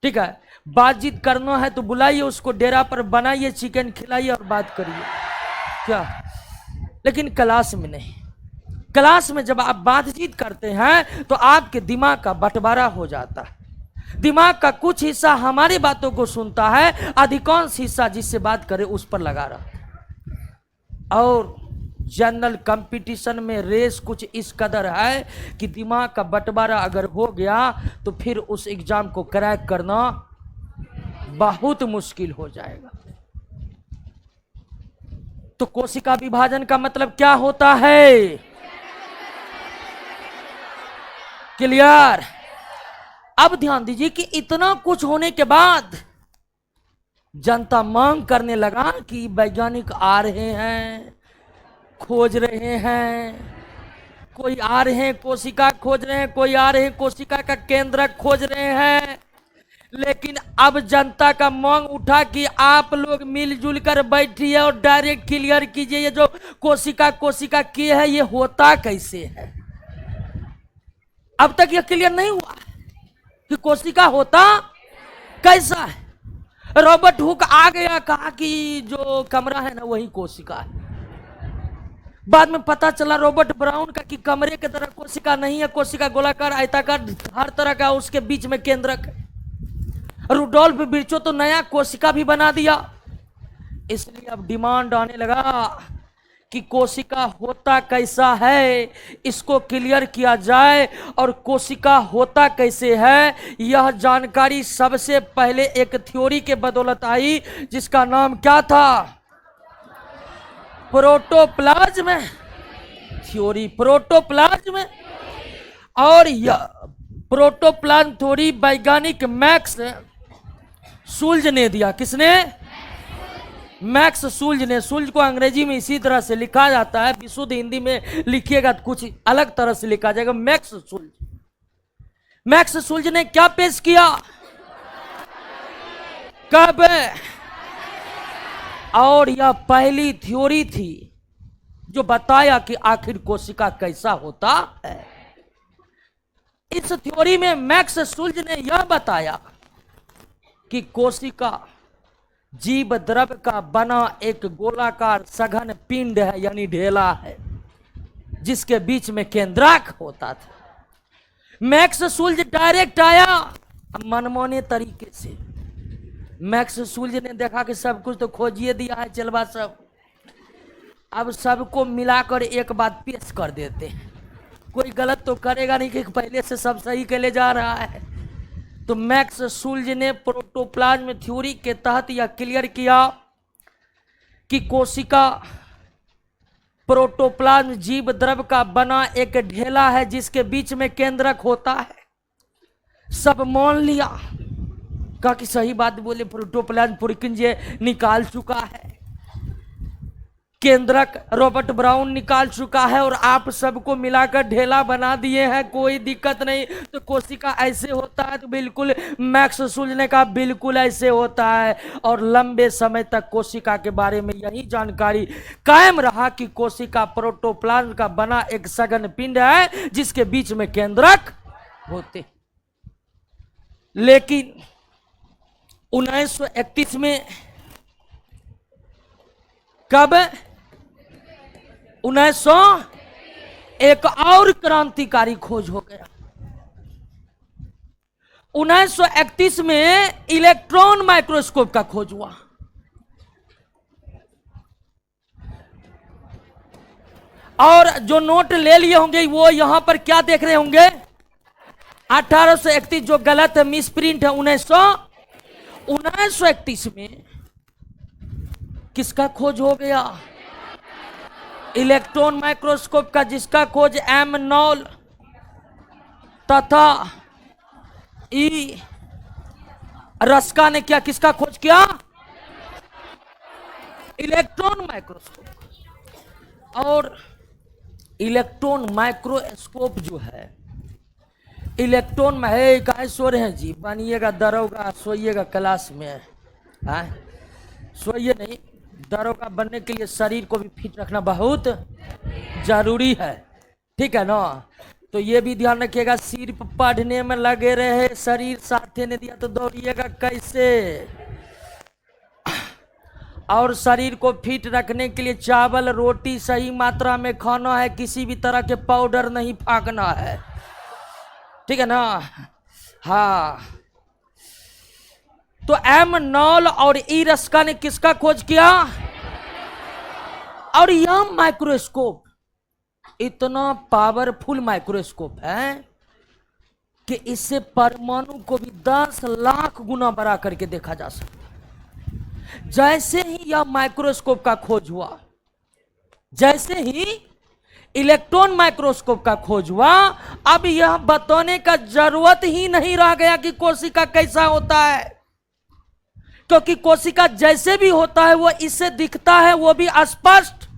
ठीक है? बातचीत करना है तो बुलाइए उसको, डेरा पर बनाइए, चिकन खिलाइए और बात करिए, क्या? लेकिन क्लास में नहीं। क्लास में जब आप बातचीत करते हैं तो आपके दिमाग का बंटवारा हो जाता है। दिमाग का कुछ हिस्सा हमारी बातों को सुनता है, अधिकांश हिस्सा जिससे बात करे उस पर लगा रहा। और जनरल कंपटीशन में रेस कुछ इस कदर है कि दिमाग का बंटवारा अगर हो गया तो फिर उस एग्जाम को क्रैक करना बहुत मुश्किल हो जाएगा। तो कोशिका विभाजन का मतलब क्या होता है? क्लियर? अब ध्यान दीजिए कि इतना कुछ होने के बाद जनता मांग करने लगा कि वैज्ञानिक आ रहे हैं, खोज रहे हैं, कोई आ रहे हैं कोशिका खोज रहे हैं, कोई आ रहे हैं कोशिका का केंद्रक खोज रहे हैं। लेकिन अब जनता का मांग उठा कि आप लोग मिलजुल कर बैठिए और डायरेक्ट क्लियर कीजिए, ये जो कोशिका की है ये होता कैसे है। अब तक ये क्लियर नहीं हुआ कि कोशिका होता कैसा है। रॉबर्ट हुक आ गया, कहा कि जो कमरा है ना वही कोशिका है। बाद में पता चला रॉबर्ट ब्राउन का कि कमरे की तरह कोशिका नहीं है, कोशिका गोलाकार, आयताकार, हर तरह का उसके बीच में केंद्रक है। रुडोल्फ विर्चो तो नया कोशिका भी बना दिया। इसलिए अब डिमांड आने लगा कि कोशिका होता कैसा है, इसको क्लियर किया जाए। और कोशिका होता कैसे है यह जानकारी सबसे पहले एक थ्योरी के बदौलत आई, जिसका नाम क्या था? Protoplasm theory. प्रोटोप्लाज्म, और यह प्रोटोप्लाज्म थ्योरी वैज्ञानिक मैक्स सुल्ज ने दिया। किसने? मैक्स सुल्ज ने। सुल्ज को अंग्रेजी में इसी तरह से लिखा जाता है, विशुद्ध हिंदी में लिखिएगा तो कुछ अलग तरह से लिखा जाएगा। मैक्स सुल्ज ने क्या पेश किया? कब? और यह पहली थ्योरी थी जो बताया कि आखिर कोशिका कैसा होता है। इस थ्योरी में मैक्स शुल्ज ने यह बताया कि कोशिका जीव द्रव का बना एक गोलाकार सघन पिंड है, यानी ढेला है, जिसके बीच में केंद्रक होता था। मैक्स शुल्ज डायरेक्ट आया मनमाने तरीके से। मैक्स शुल्ज ने देखा कि सब कुछ तो खोजिए दिया है चलवा सब, अब सबको मिलाकर एक बात पेश कर देते हैं, कोई गलत तो करेगा नहीं कि पहले से सब सही के ले जा रहा है। तो मैक्स शुल्ज ने प्रोटोप्लाज्म थ्योरी के तहत यह क्लियर किया कि कोशिका प्रोटोप्लाज्म जीव द्रव का बना एक ढेला है जिसके बीच में केंद्रक होता है। सब मान लिया, कहा कि सही बात बोले, प्रोटोप्लाज्म पुरकिंजे निकाल चुका है, केंद्रक रॉबर्ट ब्राउन निकाल चुका है, और आप सबको मिलाकर ढेला बना दिए हैं, कोई दिक्कत नहीं। तो कोशिका ऐसे होता है? तो बिल्कुल मैक्स शुल्ज ने कहा बिल्कुल ऐसे होता है। और लंबे समय तक कोशिका के बारे में यही जानकारी कायम रहा कि कोशिका प्रोटोप्लाज्म का बना एक सघन पिंड है जिसके बीच में केंद्रक होते। लेकिन 1931 में, कब? 1900 एक और क्रांतिकारी खोज हो गया। 1931 में इलेक्ट्रॉन माइक्रोस्कोप का खोज हुआ। और जो नोट ले लिए होंगे वो यहां पर क्या देख रहे होंगे? 1831 जो गलत है, मिस प्रिंट है। 1931 में किसका खोज हो गया? इलेक्ट्रॉन माइक्रोस्कोप का, जिसका खोज एम नॉल तथा ई रस्का ने किया। किसका खोज किया? Electron microscope. और इलेक्ट्रॉन माइक्रोस्कोप जो है, इलेक्ट्रॉन में है, कहा सो रहे हैं जी, बनिएगा दरोगा, सोइएगा क्लास में, सोइए नहीं। दरोगा बनने के लिए शरीर को भी फिट रखना बहुत जरूरी है, ठीक है ना? तो ये भी ध्यान रखिएगा, सिर्फ पढ़ने में लगे रहे, शरीर साथे ने दिया तो दौड़िएगा कैसे? और शरीर को फिट रखने के लिए चावल रोटी सही मात्रा में खाना है, किसी भी तरह के पाउडर नहीं फाँकना है, ठीक है ना? हाँ। तो एम नॉल और ई रस्का ने किसका खोज किया? और यह माइक्रोस्कोप इतना पावरफुल माइक्रोस्कोप है कि इससे परमाणु को भी 10 लाख गुना बड़ा करके देखा जा सकता। जैसे ही यह माइक्रोस्कोप का खोज हुआ, जैसे ही इलेक्ट्रॉन माइक्रोस्कोप का खोज हुआ, अब यह बताने का जरूरत ही नहीं रह गया कि कोशिका कैसा होता है, क्योंकि कोशिका जैसे भी होता है वो इससे दिखता है, वो भी स्पष्ट।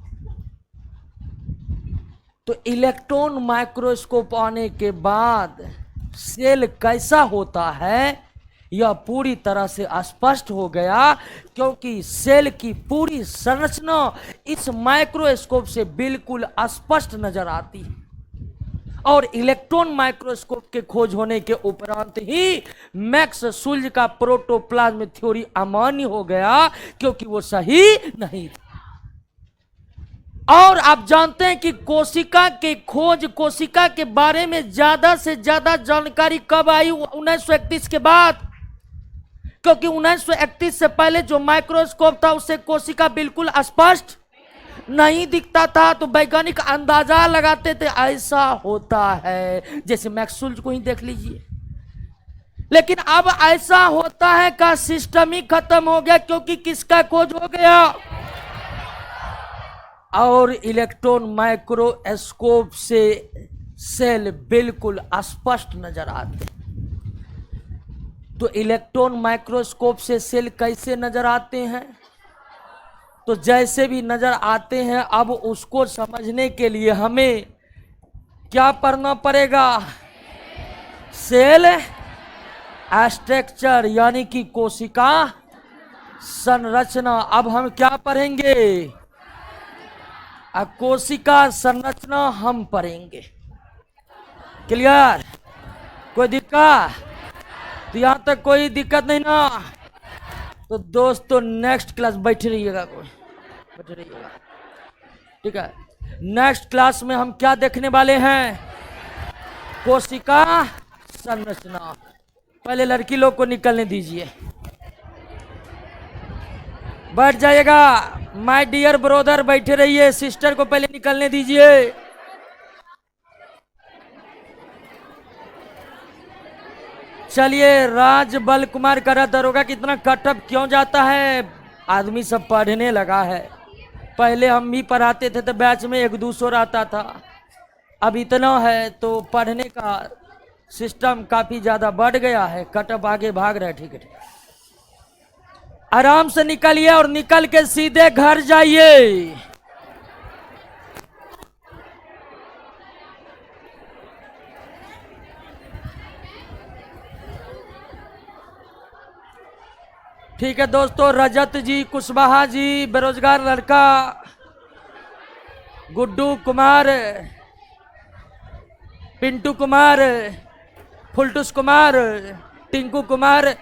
तो इलेक्ट्रॉन माइक्रोस्कोप आने के बाद सेल कैसा होता है यह पूरी तरह से स्पष्ट हो गया, क्योंकि सेल की पूरी संरचना इस माइक्रोस्कोप से बिल्कुल स्पष्ट नजर आती है। और इलेक्ट्रॉन माइक्रोस्कोप के खोज होने के उपरांत ही मैक्स शुल्ज का प्रोटोप्लाज्म थ्योरी अमान्य हो गया, क्योंकि वो सही नहीं था। और आप जानते हैं कि कोशिका के खोज, कोशिका के बारे में ज्यादा से ज्यादा जानकारी कब आई? 1931 के बाद, क्योंकि 1931 से पहले जो माइक्रोस्कोप था उससे कोशिका बिल्कुल स्पष्ट नहीं दिखता था। तो वैज्ञानिक अंदाजा लगाते थे ऐसा होता है, जैसे मैक्स शुल्ज को ही देख लीजिए। लेकिन अब ऐसा होता है का सिस्टम ही खत्म हो गया, क्योंकि किसका खोज हो गया? और इलेक्ट्रॉन माइक्रोस्कोप से सेल बिल्कुल स्पष्ट नजर आते। तो इलेक्ट्रॉन माइक्रोस्कोप से सेल कैसे नजर आते हैं? तो जैसे भी नजर आते हैं, अब उसको समझने के लिए हमें क्या पढ़ना पड़ेगा? सेल स्ट्रक्चर, यानी कि कोशिका संरचना। अब हम क्या पढ़ेंगे? कोशिका संरचना हम पढ़ेंगे। क्लियर? कोई दिक्कत? तो यहां तक कोई दिक्कत नहीं ना? तो दोस्तों नेक्स्ट क्लास बैठे रहिएगा, कोई बैठे रहिएगा, ठीक है। नेक्स्ट क्लास में हम क्या देखने वाले हैं? कोशिका संरचना। पहले लड़की लोग को निकलने दीजिए, बैठ जाइएगा। माय डियर ब्रदर बैठे रहिए, सिस्टर को पहले निकलने दीजिए। चलिए, राजबल कुमार करा दरोगा कितना कटअप क्यों जाता है? आदमी सब पढ़ने लगा है। पहले हम भी पढ़ाते थे तो बैच में 1-2 आता था, अब इतना है तो पढ़ने का सिस्टम काफी ज्यादा बढ़ गया है। कटअप आगे भाग रहा है, ठीक है। आराम से निकलिए और निकल के सीधे घर जाइए। ठीक है दोस्तों, रजत जी, कुशवाहा जी, बेरोजगार लड़का, गुड्डू कुमार, पिंटू कुमार, फुलटूस कुमार, टिंकू कुमार,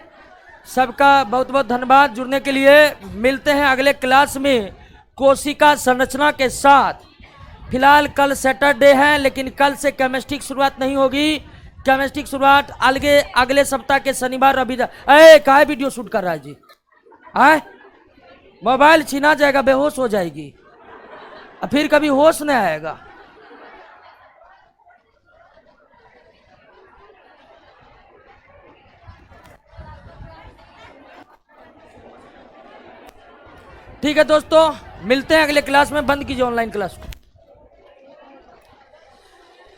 सबका बहुत बहुत धन्यवाद जुड़ने के लिए। मिलते हैं अगले क्लास में कोशिका संरचना के साथ। फिलहाल कल सैटरडे है, लेकिन कल से केमिस्ट्री की शुरुआत नहीं होगी। केमिस्ट्री की शुरुआत अगले सप्ताह के शनिवार रविवार। काहे वीडियो शूट कर रहा है जी? आए, मोबाइल छीना जाएगा, बेहोश हो जाएगी, फिर कभी होश नहीं आएगा। ठीक है दोस्तों, मिलते हैं अगले क्लास में। बंद कीजिए ऑनलाइन क्लास को।